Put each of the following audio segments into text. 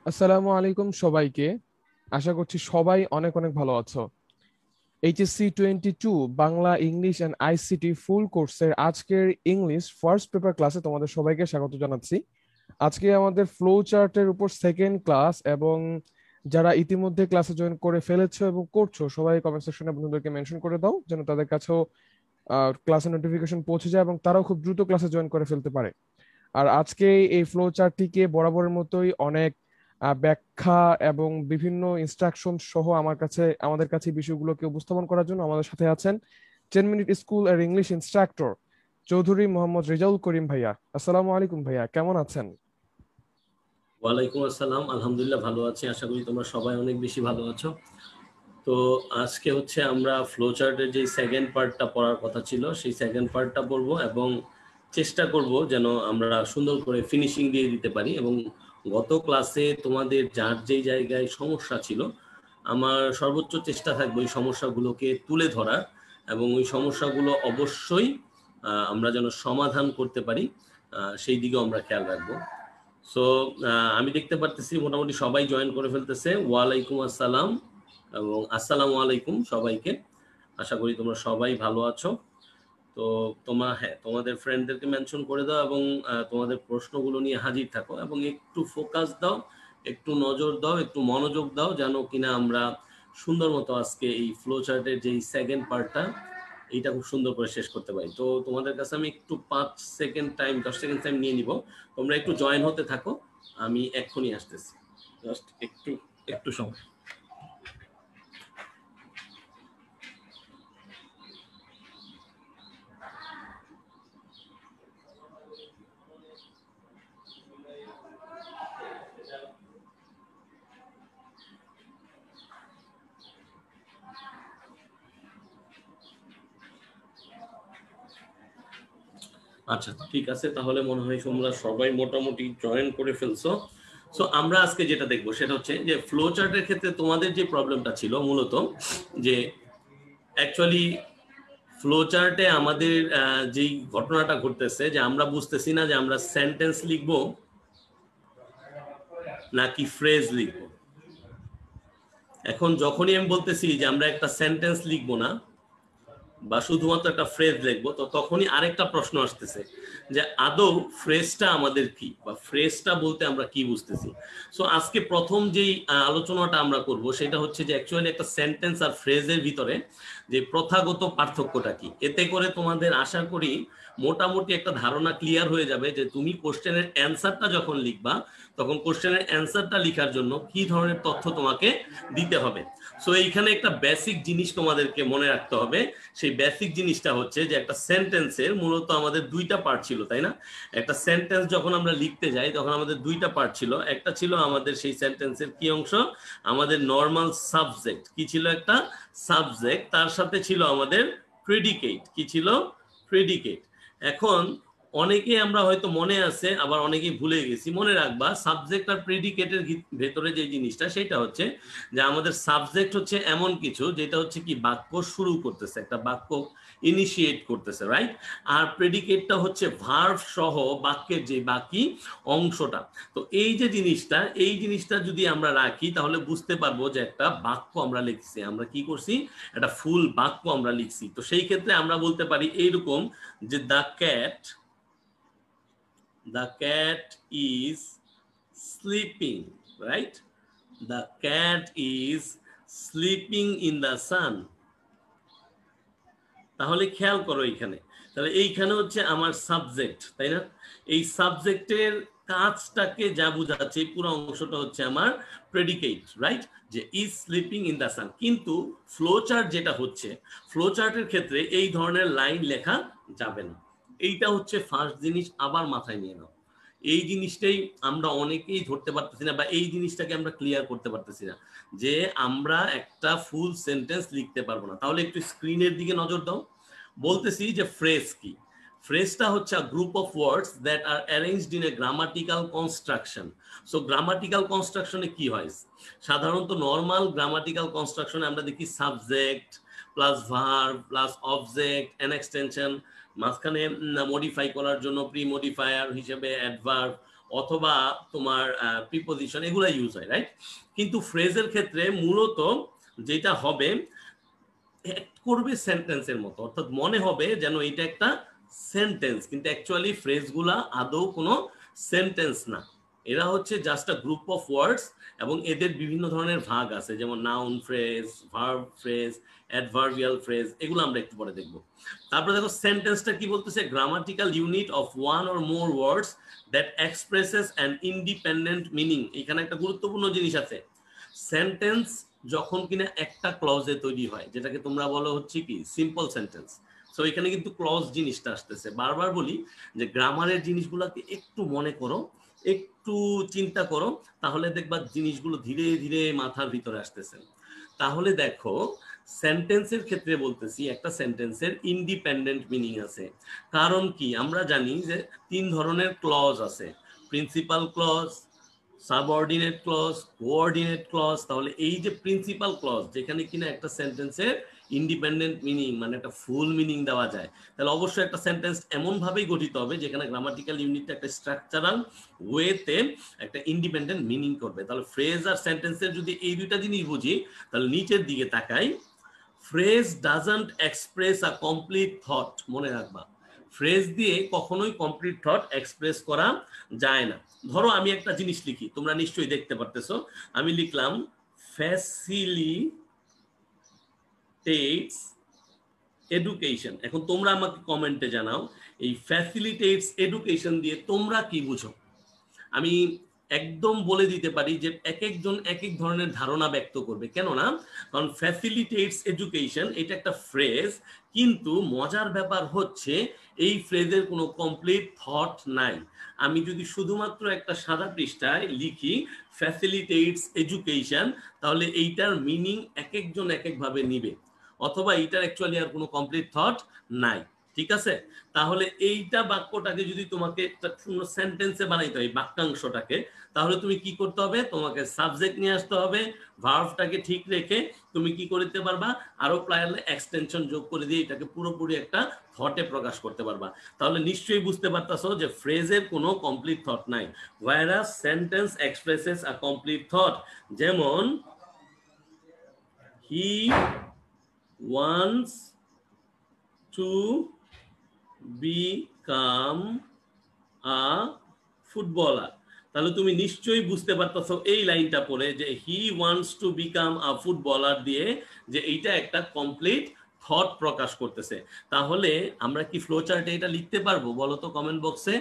আসসালামু আলাইকুম সবাইকে। আশা করছি সবাই অনেক অনেক ভালো আছো। HSC 22 Bangla English and ICT full কোর্সের আজকের ইংলিশ ফার্স্ট পেপার ক্লাসে তোমাদের সবাইকে স্বাগত জানাচ্ছি। আজকে আমাদের ফ্লো চার্টের উপর সেকেন্ড ক্লাস, এবং যারা ইতিমধ্যে ক্লাসে জয়েন করে ফেলেছো এবং করছো সবাই কমেন্ট সেকশনে বন্ধুদেরকে মেনশন করে দাও, যেন তাদের কাছেও ক্লাসের নোটিফিকেশন পৌঁছে যায় এবং তারাও খুব দ্রুত ক্লাসে জয়েন করে ফেলতে পারে। আর আজকে এই ফ্লো চার্টটিকে বরাবরের মতোই অনেক ব্যাখ্যা এবং বিভিন্ন ইনস্ট্রাকশন সহ আমাদের কাছে এই বিষয়গুলোকে উপস্থাপন করার জন্য আমাদের সাথে আছেন 10 মিনিট স্কুল আর ইংলিশ ইনস্ট্রাক্টর চৌধুরী মোহাম্মদ রেজাউল করিম ভাইয়া। আসসালামু আলাইকুম ভাইয়া, কেমন আছেন? ওয়ালাইকুম আসসালাম, আলহামদুলিল্লাহ ভালো আছি। আশা করি তোমরা সবাই অনেক বেশি ভালো আছো। তো আজকে হচ্ছে আমরা ফ্লো চার্টের যে সেকেন্ড পার্টটা পড়ার কথা ছিল সেই সেকেন্ড পার্টটা পড়বো এবং চেষ্টা করব যেন আমরা সুন্দর করে ফিনিশিং দিয়ে দিতে পারি। এবং গত ক্লাসে তোমাদের যার যেই জায়গায় সমস্যা ছিল আমার সর্বোচ্চ চেষ্টা থাকবে ওই সমস্যাগুলোকে তুলে ধরার, এবং ওই সমস্যাগুলো অবশ্যই আমরা যেন সমাধান করতে পারি সেই দিকেও আমরা খেয়াল রাখবো। সো আমি দেখতে পারতেছি মোটামুটি সবাই জয়েন করে ফেলতেছে। ওয়ালাইকুম আসসালাম এবং আসসালামু আলাইকুম সবাইকে। আশা করি তোমরা সবাই ভালো আছো। তো তোমাদের ফ্রেন্ডদেরকে মেনশন করে দাও এবং তোমাদের প্রশ্নগুলো নিয়ে হাজির থাকো এবং একটু ফোকাস দাও, একটু নজর দাও, একটু মনোযোগ দাও, যেন কিনা আমরা সুন্দর মতো আজকে এই ফ্লো চার্টের যেই সেকেন্ড পার্টটা এইটা খুব সুন্দর করে শেষ করতে পারি। তো তোমাদের কাছে আমি একটু 5 সেকেন্ড টাইম 10 সেকেন্ড টাইম নিয়ে নিব, তোমরা একটু জয়েন হতে থাকো, আমি এক্ষুনি আসতেছি। জাস্ট একটু একটু সময়। আচ্ছা ঠিক আছে, তাহলে মনে হয় তোমরা সবাই মোটামুটি জয়েন করে ফেলছো। সো আমরা আজকে যেটা দেখবো সেটা হচ্ছে যে ফ্লো চার্টের ক্ষেত্রে তোমাদের যে প্রবলেমটা ছিল মূলত যে অ্যাকচুয়ালি ফ্লো চার্টে আমাদের যেই ঘটনাটা ঘটতেছে যে আমরা বুঝতেছি না যে আমরা সেন্টেন্স লিখবো নাকি ফ্রেজ লিখবো। এখন যখনই আমি বলতেছি যে আমরা একটা সেন্টেন্স লিখবো না বা শুধুমাত্র একটা ফ্রেজ লিখবো, তো তখনই আরেকটা প্রশ্ন আসতেছে যে আদৌ ফ্রেজটা আমাদের কি, বা ফ্রেজটা বলতে আমরা কি বুঝতেছি। সো আজকে প্রথম যেই আলোচনাটা আমরা করব সেটা হচ্ছে যে অ্যাকচুয়ালি একটা সেন্টেন্স আর ফ্রেজের ভিতরে যে প্রথাগত পার্থক্যটা কি। এতে করে তোমাদের আশা করি মোটামুটি একটা ধারণা ক্লিয়ার হয়ে যাবে যে তুমি কোশ্চেনের অ্যান্সারটা যখন লিখবা তখন কোশ্চেনের অ্যান্সারটা লেখার জন্য কি ধরনের তথ্য তোমাকে দিতে হবে। সো এইখানে একটা বেসিক জিনিস তোমাদেরকে মনে রাখতে হবে। সেই বেসিক জিনিসটা হচ্ছে যে একটা সেন্টেন্সের মূলত আমাদের দুইটা পার্ট ছিল, তাই না? একটা সেন্টেন্স যখন আমরা লিখতে যাই তখন আমাদের দুইটা পার্ট ছিল। একটা ছিল আমাদের সেই সেন্টেন্সের কি অংশ, আমাদের নর্মাল সাবজেক্ট কি ছিল, একটা সাবজেক্ট, তার সাথে ছিল আমাদের প্রেডিকেট। কি ছিল? প্রেডিকেট। এখন অনেকে আমরা হয়তো মনে আছে, আবার অনেকেই ভুলে গেছি। মনে রাখবা সাবজেক্ট আর প্রেডিকেটের ভেতরে যে জিনিসটা সেটা হচ্ছে যে আমাদের সাবজেক্ট হচ্ছে এমন কিছু যেটা হচ্ছে কি বাক্য শুরু করতেছে, একটা বাক্য ইনিশিয়েট করতেছে, রাইট? আর প্রেডিকেটটা হচ্ছে ভার্ব সহ বাক্যের যে বাকি অংশটা। তো এই যে জিনিসটা, এই জিনিসটা যদি আমরা রাখি তাহলে বুঝতে পারবো যে একটা বাক্য আমরা লিখছি, আমরা কি করছি, একটা ফুল বাক্য আমরা লিখছি। তো সেই ক্ষেত্রে আমরা বলতে পারি এইরকম যে the cat is sleeping, right? The cat is sleeping in the sun. তাহলে খেয়াল করো এইখানে, তাহলে এইখানে হচ্ছে আমার সাবজেক্ট, তাই না? এই সাবজেক্টের কাজটাকে যা বোঝাচ্ছে পুরো অংশটা হচ্ছে আমার প্রেডিকেট, রাইট? যে ইজ স্লিপিং ইন দ্য সান। কিন্তু ফ্লো চার্ট যেটা হচ্ছে, ফ্লো চার্টের ক্ষেত্রে এই ধরনের লাইন লেখা যাবে না। এইটা হচ্ছে ফার্স্ট জিনিস, আবার মাথায় নিয়ে নাও। এই জিনিসটাই আমরা অনেকেই ধরতে পারতেছি না, বা এই জিনিসটাকে আমরা ক্লিয়ার করতে পারতেছি না যে আমরা একটা ফুল সেন্টেন্স লিখতে পারবো না। তাহলে একটু স্ক্রিনের দিকে নজর দাও। বলতেছি যে ফ্রেজ কি। ফ্রেজটা হচ্ছে a group of words that are arranged in a grammatical construction. So grammatical কনস্ট্রাকশনে কি হয়, সাধারণত নর্মাল গ্রামাটিক্যাল কনস্ট্রাকশনে আমরা দেখি subject plus verb plus object N extension, মাঝখানে মডিফাই করার জন্য প্রি মডিফায়ার হিসেবে অ্যাডভার্ব, অথবা তোমার প্রিপোজিশন এগুলা ইউজ হয়, রাইট? কিন্তু ফ্রেজের ক্ষেত্রে মূলত যেটা হবে অ্যাক্ট করবে সেন্টেন্সের মতো, অর্থাৎ মনে হবে যেন এটা একটা সেন্টেন্স, কিন্তু অ্যাকচুয়ালি ফ্রেজগুলা আদৌ কোনো সেন্টেন্স না। এরা হচ্ছে just a group of words, এবং এদের বিভিন্ন ধরনের ভাগ আছে, যেমন noun phrase, verb phrase, adverbial phrase, এগুলো আমরা একটু পরে দেখব। তারপরে দেখো সেন্টেন্সটা কি বলতেছে, grammatical unit of one or more words that expresses an independent meaning. এখানে একটা গুরুত্বপূর্ণ জিনিস আছে, সেন্টেন্স যখন কিনা একটা ক্লজে তৈরি হয়, যেটাকে তোমরা বলো হচ্ছে কি সিম্পল সেন্টেন্স। সো এখানে কিন্তু ক্লজ জিনিসটা আসতেছে। বারবার বলি যে গ্রামারের জিনিসগুলোকে একটু মনে করো, একটু চিন্তা করো, তাহলে দেখবা জিনিসগুলো ধীরে ধীরে মাথার ভিতরে আসতেছে। তাহলে দেখো সেন্টেন্সের ক্ষেত্রে বলতেছি একটা সেন্টেন্সের ইন্ডিপেন্ডেন্ট মিনিং আছে। কারণ কি, আমরা জানি যে 3 ধরনের ক্লজ আছে, principal clause, subordinate clause, coordinate clause. তাহলে এই যে প্রিন্সিপাল ক্লজ, যেখানে কিনা একটা সেন্টেন্সের ইন্ডিপেন্ডেন্ট মিনিং মানে একটা ফুল মিনিং দেওয়া যায়, তাহলে অবশ্যই একটা সেন্টেন্স এমন ভাবেই গঠিত হবে যেখানে গ্রামাটিক্যাল ইউনিটটা একটা স্ট্রাকচারাল ওয়েতে একটা ইন্ডিপেন্ডেন্ট মিনিং করবে। তাহলে ফ্রেজ আর সেন্টেন্সের যদি এই দুইটা জিনিস বুঝি, তাহলে নিচের দিকে তাকাই, phrase doesn't express a complete thought. মনে রাখবা, ফ্রেজ দিয়ে কখনোই কমপ্লিট থট এক্সপ্রেস করা যায় না। ধরো আমি একটা জিনিস লিখি, তোমরা নিশ্চয়ই দেখতে পারতেছো, আমি লিখলাম ফ্যাসিলিটেটস এডুকেশন। এখন তোমরা আমাকে কমেন্টে জানাও এই ফ্যাসিলিটেটস এডুকেশন দিয়ে তোমরা কি বুঝো। আমি একদম বলে দিতে পারি যে এক একজন এক এক ধরনের ধারণা ব্যক্ত করবে, কেননা কারণ ফ্যাসিলিটেটস এডুকেশন এটা একটা ফ্রেজ, কিন্তু মজার ব্যাপার হচ্ছে এই ফ্রেজের কোনো কমপ্লিট থট নাই। আমি যদি শুধুমাত্র একটা সাদা পৃষ্ঠায় লিখি ফ্যাসিলিটেটস এডুকেশন, তাহলে এইটার মিনিং এক একজন এক একভাবে নিবে, অথবা এইটার অ্যাকচুয়ালি আর কোনো কমপ্লিট থট নাই। ঠিক আছে, তাহলে এইটা বাক্যটাকে যদি তোমাকে একটা সেন্টেন্সে বানাইতে হয়, বাক্যাংশটাকে, তাহলে তুমি কি করতে হবে, তোমাকে সাবজেক্ট নিয়ে আসতে হবে, ভার্বটাকে ঠিক রেখে তুমি কি করতে পারবা, আরো প্রায় এক্সটেনশন যোগ করে দিয়ে এটাকে পুরোপুরি একটা থটে প্রকাশ করতে পারবা। তাহলে নিশ্চয়ই বুঝতে পারতাছো যে ফ্রেজের কোনো কমপ্লিট থট নাই, whereas sentence expresses a complete thought. যেমন হি wants to become a footballer। তাহলে তুমি নিশ্চয়ই বুঝতে পারতেছো এই লাইনটা পড়ে যে he wants to become a footballer দিয়ে যে এইটা একটা কমপ্লিট থট প্রকাশ করতেছে। তাহলে আমরা কি ফ্লো চার্টে এটা লিখতে পারবো বলো তো কমেন্ট বক্সে?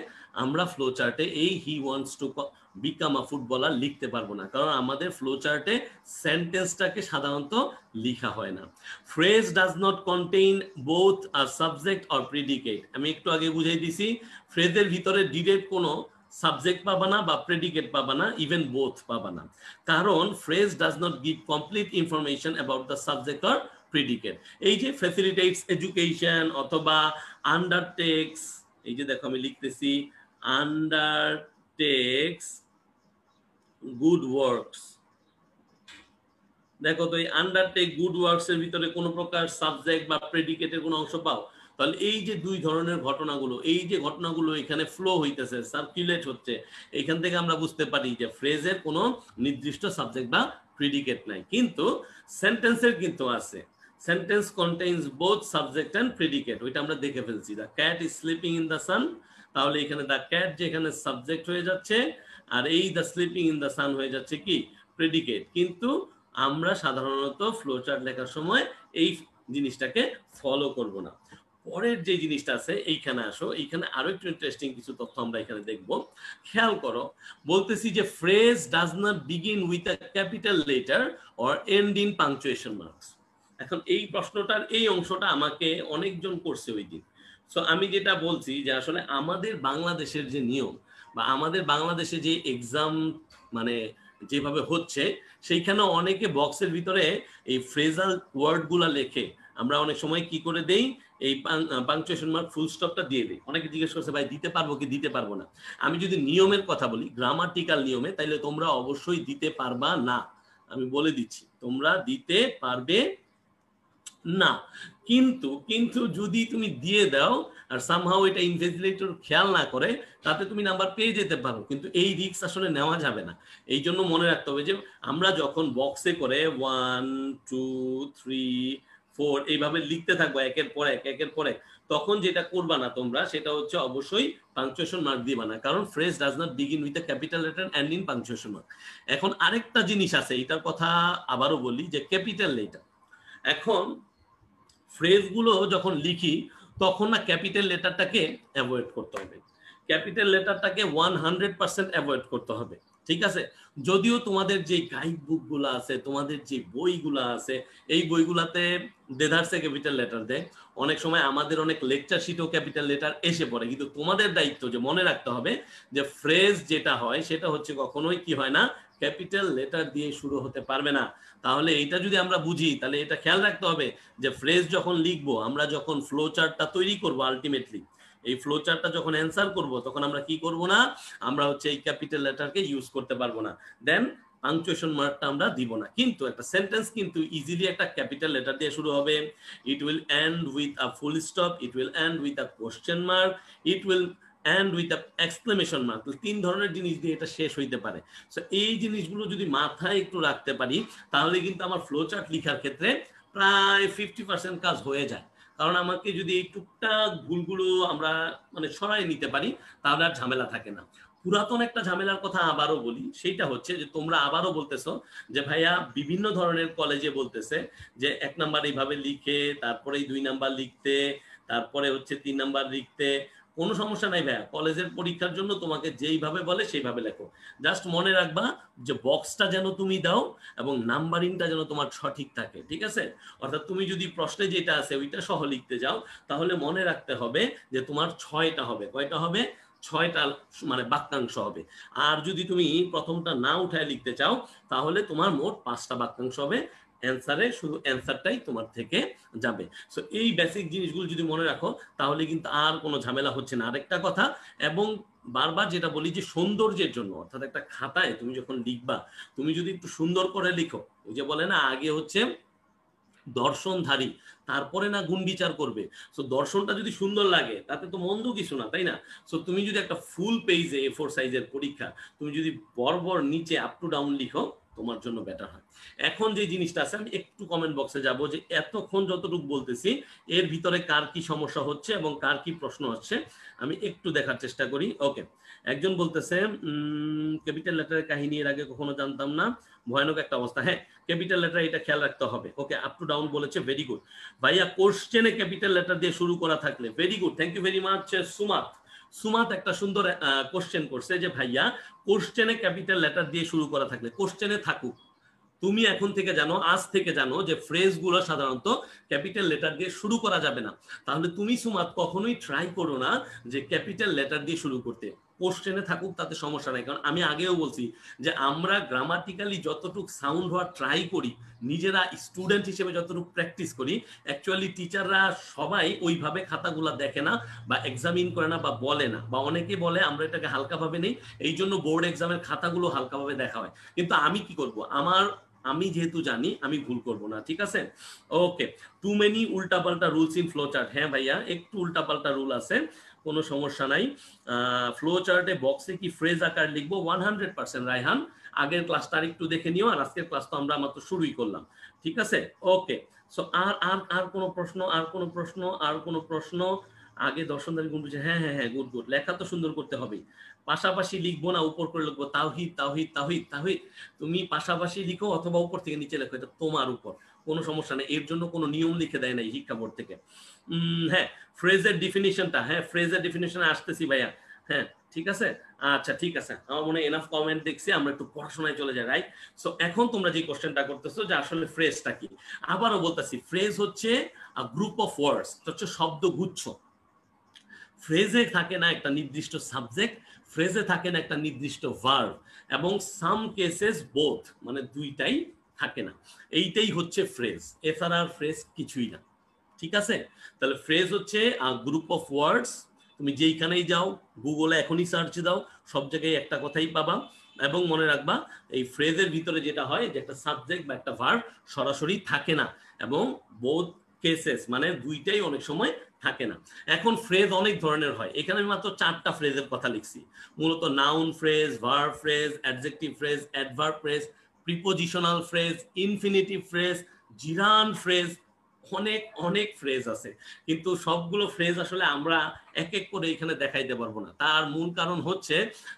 আমরা ফ্লো চার্টে এই হি wants to become a footballer লিখতে পারবো না, কারণ আমাদের ফ্লো চার্টে সেন্টেন্সটাকে সাধারণত লিখা হয় না। Phrase does not contain both a subject or predicate. আমি একটু আগে বুঝাই দিছি, ফ্রেজের ভিতরে ডিরেক্ট কোনো সাবজেক্ট পাবা না বা প্রেডিকেট পাবা না, ইভেন বোথ পাবা না, কারণ phrase does not give complete information about the subject or predicate. এই যে ফ্যাসিলিটেটস এডুকেশন অথবা আন্ডারটেক্স, এই যে দেখো আমি লিখতেছি আন্ডারটেক্স গুড ওয়ার্কস। দেখো তো এই আন্ডারটেক গুড ওয়ার্কস এর ভিতরে কোনো প্রকার সাবজেক্ট বা প্রেডিকেটের কোনো অংশ পাও? তাহলে এই যে দুই ধরনের ঘটনাগুলো, এই যে ঘটনাগুলো এখানে ফ্লো হইতেছে, সার্কুলেট হচ্ছে, এখান থেকে আমরা বুঝতে পারি যে ফ্রেজের কোনো নির্দিষ্ট সাবজেক্ট বা প্রেডিকেট নাই। কিন্তু সেন্টেন্সের কিন্তু আছে, sentence contains both subject and predicate. ওইটা আমরা দেখে ফেলছি, the cat is sleeping in the sun. তাহলে এখানে দ্য ক্যাট যেখানে সাবজেক্ট হয়ে যাচ্ছে, আর এই দ্য স্লিপিং ইন দ্য সান হয়ে যাচ্ছে কি প্রেডিকেট। কিন্তু আমরা সাধারণত ফ্লো চার্ট লেখার সময় এই জিনিসটাকে ফলো করব না। পরের যে জিনিসটা আছে এইখানে আসো, এইখানে আরো একটু ইন্টারেস্টিং কিছু তথ্য আমরা এখানে দেখব। খেয়াল করো, বলতেছি যে phrase does not begin with a capital letter or end in punctuation marks. এখন এই প্রশ্নটার এই অংশটা আমাকে অনেকজন করছে ওই দিন। সো আমি যেটা বলছি যে আসলে আমাদের বাংলাদেশের যে নিয়ম বা আমাদের বাংলাদেশে যে এক্সাম মানে যেভাবে হচ্ছে, সেইখানে অনেকে বক্সের ভিতরে এই ফ্রেজাল ওয়ার্ডগুলা লেখে। আমরা অনেক সময় কি করে দেই, এই পাংচুয়েশন মার্ক ফুল স্টপটা দিয়ে দেই। অনেকে জিজ্ঞেস করছে ভাই দিতে পারবো কি দিতে পারবো না। আমি যদি নিয়মের কথা বলি, গ্রামাটিক্যাল নিয়মে, তাইলে তোমরা অবশ্যই দিতে পারবা না। আমি বলে দিচ্ছি, তোমরা দিতে পারবে না, কিন্তু কিন্তু যদি তুমি দিয়ে দাও আর সামহাও এটা ইনভিজিলেটর খেয়াল না করে, তাতে তুমি নাম্বার পেয়ে যেতে পারো, কিন্তু এই রিস্ক আসলে নেওয়া যাবে না। এই জন্য মনে রাখতে হবে যে আমরা যখন বক্সে করে 1 2 3 4 এইভাবে লিখতে থাকবো একের পর এক একের পর এক, তখন যেটা করবা না তোমরা সেটা হচ্ছে অবশ্যই পাংচুয়েশন মার্ক দিবা না, কারণ phrase does not begin with a capital letter end in punctuation mark. এখন আরেকটা জিনিস আছে, এটার কথা আবারও বলি, যে ক্যাপিটাল লেটার। এখন ফ্রেজগুলো যখন লিখি তখন না ক্যাপিটাল লেটারটাকে অ্যাভয়েড করতে হবে, ক্যাপিটাল লেটারটাকে 100% অ্যাভয়েড করতে হবে, ঠিক আছে? যদিও তোমাদের যে গাইড বুকগুলো আছে, তোমাদের যে বইগুলো আছে, এই বইগুলাতে দেদারসে ক্যাপিটাল লেটার দেয়, অনেক সময় আমাদের অনেক লেকচার শিটেও ক্যাপিটাল লেটার এসে পড়ে, কিন্তু তোমাদের দায়িত্ব যে মনে রাখতে হবে যে ফ্রেজ যেটা হয় সেটা হচ্ছে কখনোই কি হয় না, ক্যাপিটাল লেটার দিয়ে শুরু হতে পারবে না। তাহলে এইটা যদি আমরা বুঝি, তাহলে এটা খেয়াল রাখতে হবে যে ফ্রেজ যখন লিখবো, আমরা যখন ফ্লো চার্টটা তৈরি করব, আলটিমেটলি এই ফ্লো চার্টটা যখন অ্যান্সার করব, তখন আমরা কি করব না, আমরা হচ্ছে এই ক্যাপিটাল লেটারকে ইউজ করতে পারবো না, দেন পাংচুয়েশন মার্কটা আমরা দিব না। কিন্তু একটা সেন্টেন্স কিন্তু ইজিলি একটা ক্যাপিটাল লেটার দিয়ে শুরু হবে, it will end with a full stop, it will end with a question mark, it will end with a exclamation mark. তিন ধরনের জিনিস দিয়ে এটা শেষ হইতে পারে। সো এই জিনিসগুলো যদি মাথায় একটু রাখতে পারি, তাহলে কিন্তু আমার ফ্লো চার্ট লেখার ক্ষেত্রে প্রায় 50% কাজ হয়ে যায়। কারণ আমাকে যদি এই টুকটাক ভুলগুলো আমরা মানে সরাই নিতে পারি, তাহলে আর ঝামেলা থাকে না। পুরাতন একটা ঝামেলার কথা আবারও বলি, সেইটা হচ্ছে যে তোমরা আবারও বলতেছো যে ভাইয়া বিভিন্ন ধরনের কলেজে বলতেছে যে 1 নাম্বার এইভাবে লিখে, তারপরে 2 নাম্বার লিখতে, তারপরে হচ্ছে 3 নাম্বার লিখতে। কোনো সমস্যা নাই ভাইয়া, কলেজের পরীক্ষার জন্য তোমাকে যেইভাবে বলে সেইভাবে লেখো, জাস্ট মনে রাখবা যে বক্সটা যেন তুমি দাও এবং নাম্বারিংটা যেন তোমার সঠিক থাকে, ঠিক আছে? অর্থাৎ তুমি যদি প্রশ্নে যেটা আছে ওইটা সহ লিখতে যাও, তাহলে মনে রাখতে হবে যে তোমার 6টা হবে, কয়টা হবে? 6টা মানে বাক্যাংশ হবে। আর যদি তুমি প্রথমটা না উঠায় লিখতে চাও, তাহলে তোমার মোট 5টা বাক্যাংশ হবে, অ্যান্সারে শুধু অ্যান্সারটাই তোমার থেকে যাবে। সো এই বেসিক জিনিসগুলো যদি মনে রাখো, তাহলে কিন্তু আর কোনো ঝামেলা হচ্ছে না। আরেকটা কথা, এবং বারবার যেটা বলি যে সৌন্দর্যের জন্য, অর্থাৎ একটা খাতায় তুমি যখন লিখবা, তুমি যদি একটু সুন্দর করে লিখো, ওই যে বলে না আগে হচ্ছে দর্শনধারী, তারপরে না গুণ বিচার করবে। সো দর্শনটা যদি সুন্দর লাগে তাতে তো মন্দ কিছু না, তাই না? সো তুমি যদি একটা ফুল পেজে A4 সাইজের পরীক্ষা, তুমি যদি বরাবর নিচে আপ টু ডাউন লিখো, তোমার জন্য বেটার হয়। এখন যে জিনিসটা আছে, আমি একটু কমেন্ট বক্সে যাব যে এতক্ষণ যতটুকু বলতেছি এর ভিতরে কার কি সমস্যা হচ্ছে এবং কার কি প্রশ্ন হচ্ছে, আমি একটু দেখার চেষ্টা করি। ওকে, একজন বলতেছে ক্যাপিটাল লেটারের কাহিনী এর আগে কখনো জানতাম না, ভয়ানক একটা অবস্থা। হ্যাঁ, ক্যাপিটাল লেটার এটা খেয়াল রাখতে হবে। ওকে, আপ টু ডাউন বলেছে, ভেরি গুড ভাইয়া। কোশ্চেনে ক্যাপিটাল লেটার দিয়ে শুরু করা থাকলে, very good, thank you very much Sumat. Sumat একটা সুন্দর কোশ্চেন করছে যে ভাইয়া কোশ্চেনে ক্যাপিটাল লেটার দিয়ে শুরু করা থাকলে, কোশ্চেনে থাকুক, তুমি এখন থেকে জানো, আজ থেকে জানো যে ফ্রেজগুলো সাধারণত ক্যাপিটাল লেটার দিয়ে শুরু করা যাবে না। তাহলে তুমি সুমাত কখনোই ট্রাই করো না যে ক্যাপিটাল লেটার দিয়ে শুরু করতে, কোশ্চেনে থাকুক তাতে সমস্যা নাই। কারণ আমি আগেও বলছি যে আমরা গ্রামাটিক্যালি যতটুকু সাউন্ড হওয়ার ট্রাই করি, নিজেরা স্টুডেন্ট হিসেবে যতটুকু প্র্যাকটিস করি, অ্যাকচুয়ালি টিচাররা সবাই ওইভাবে খাতাগুলো দেখে না বা এক্সামিন করে না বা বলে না, বা অনেকে বলে আমরা এটাকে হালকাভাবে নেই, এই জন্য বোর্ড এক্সামের খাতাগুলো হালকাভাবে দেখা হয়। কিন্তু আমি কি করব, আমি যেহেতু জানি আমি ভুল করব না, ঠিক আছে? ওকে, টু মেনি উল্টাপাল্টা রুলস ইন ফ্লো চার্ট। হ্যাঁ ভাইয়া, একটু উল্টাপাল্টা রুল আছে, কোনো সমস্যা নাই। ফ্লো চার্টে বক্সে কি ফ্রেজ আকার লিখবো? 100% রায়হান, আগের ক্লাসটা আর একটু দেখে নিও, আর আজকের ক্লাস তো আমরা মাত্র শুরুই করলাম, ঠিক আছে? ওকে, সো আর আর আর কোনো প্রশ্ন, আর কোনো প্রশ্ন, আর কোনো প্রশ্ন? আগে দর্শনদারি গুণ বুঝে, হ্যাঁ হ্যাঁ হ্যাঁ, গুড গুড, লেখা তো সুন্দর করতে হবে, পাশাপাশি লিখবো না উপর করে লিখবো তাওহীদ তাওহীদ তাওহীদ তাওহীদ। তুমি পাশাপাশি লিখো অথবা উপর থেকে নিচে লেখো, এটা তোমার উপর, কোনো সমস্যা নেই, এর জন্য কোনো নিয়ম লিখে দেয় নাই শিক্ষা বোর্ড থেকে। হ্যাঁ, ফ্রেজের ডিফিনিশনটা, হ্যাঁ ফ্রেজের ডিফিনিশনে আসতেছি ভাইয়া। হ্যাঁ ঠিক আছে, আচ্ছা ঠিক আছে, আমার মনে হয় এনাফ কমেন্ট দেখছি, আমরা একটু পড়াশোনায় চলে যাই, রাইট? সো এখন তোমরা যে কোশ্চেনটা করতেছো যে আসলে ফ্রেজটা কি, আবারও বলতেছি, ফ্রেজ হচ্ছে গ্রুপ অফ ওয়ার্ডস, হচ্ছে শব্দগুচ্ছ। ফ্রেজে থাকে না একটা নির্দিষ্ট সাবজেক্ট, ফ্রেজে থাকে না একটা নির্দিষ্ট ভার্ব, এবং সাম কেসেস বোথ, মানে দুইটাই থাকে না। এইটাই হচ্ছে ফ্রেজ, এছাড়া আর ফ্রেজ কিছুই না, ঠিক আছে? তাহলে ফ্রেজ হচ্ছে গ্রুপ অফ ওয়ার্ডস, তুমি যেইখানেই যাও, গুগলে এখনই সার্চ দাও, সব জায়গায় একটা কথাই পাবা। এবং মনে রাখবা, এই ফ্রেজের ভিতরে যেটা হয় যে একটা সাবজেক্ট বা একটা ভার্ব সরাসরি থাকে না, এবং বোথ কেসেস, মানে দুইটাই অনেক সময় থাকে না। এখন ফ্রেজ অনেক ধরনের হয়, এখানে আমি মাত্র 4টা ফ্রেজের কথা লিখছি, মূলত noun phrase, verb phrase, adjective phrase, adverb phrase, prepositional phrase, infinitive phrase, জিরান phrase, অনেক অনেক ফ্রেজ আছে। কিন্তু সবগুলো ফ্রেজ আসলে আমরা এক এক করে এখানে দেখাইতে পারবো না। তার মূল কারণ হচ্ছে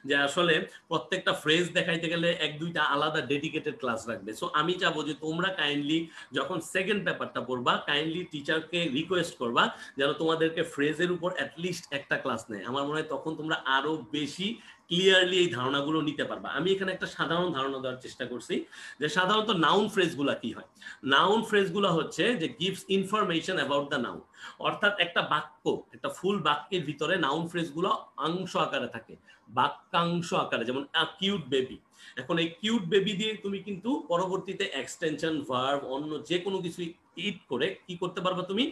যে আসলে প্রত্যেকটা ফ্রেজ দেখাইতে গেলে 1-2টা আলাদা ডেডিকেটেড ক্লাস রাখবে। সো আমি চাবো যে তোমরা কাইন্ডলি যখন সেকেন্ড পেপারটা পড়বা, কাইন্ডলি টিচারকে রিকোয়েস্ট করবা যেন তোমাদেরকে ফ্রেজের উপর অ্যাটলিস্ট একটা ক্লাস নেয়। আমার মনে হয় তখন তোমরা আরো বেশি ক্লিয়ারলি এই ধারণাগুলো নিতে পারবা। আমি এখানে একটা সাধারণ ধারণা দেওয়ার চেষ্টা করছি যে সাধারণত নাউন ফ্রেজগুলো কি হয়। নাউন ফ্রেজগুলো হচ্ছে যে gives information about the noun, অর্থাৎ একটা বাক্য, একটা ফুল বাক্যের ভিতরে নাউন ফ্রেজগুলো অংশ আকারে থাকে, বাক্যাংশ আকারে, যেমন আ কিউট বেবি। এখন এই কিউট বেবি দিয়ে তুমি কিন্তু পরবর্তীতে এক্সটেনশন, ভার্ব, অন্য যে কোনো কিছু ইট করে কি করতে পারবা, তুমি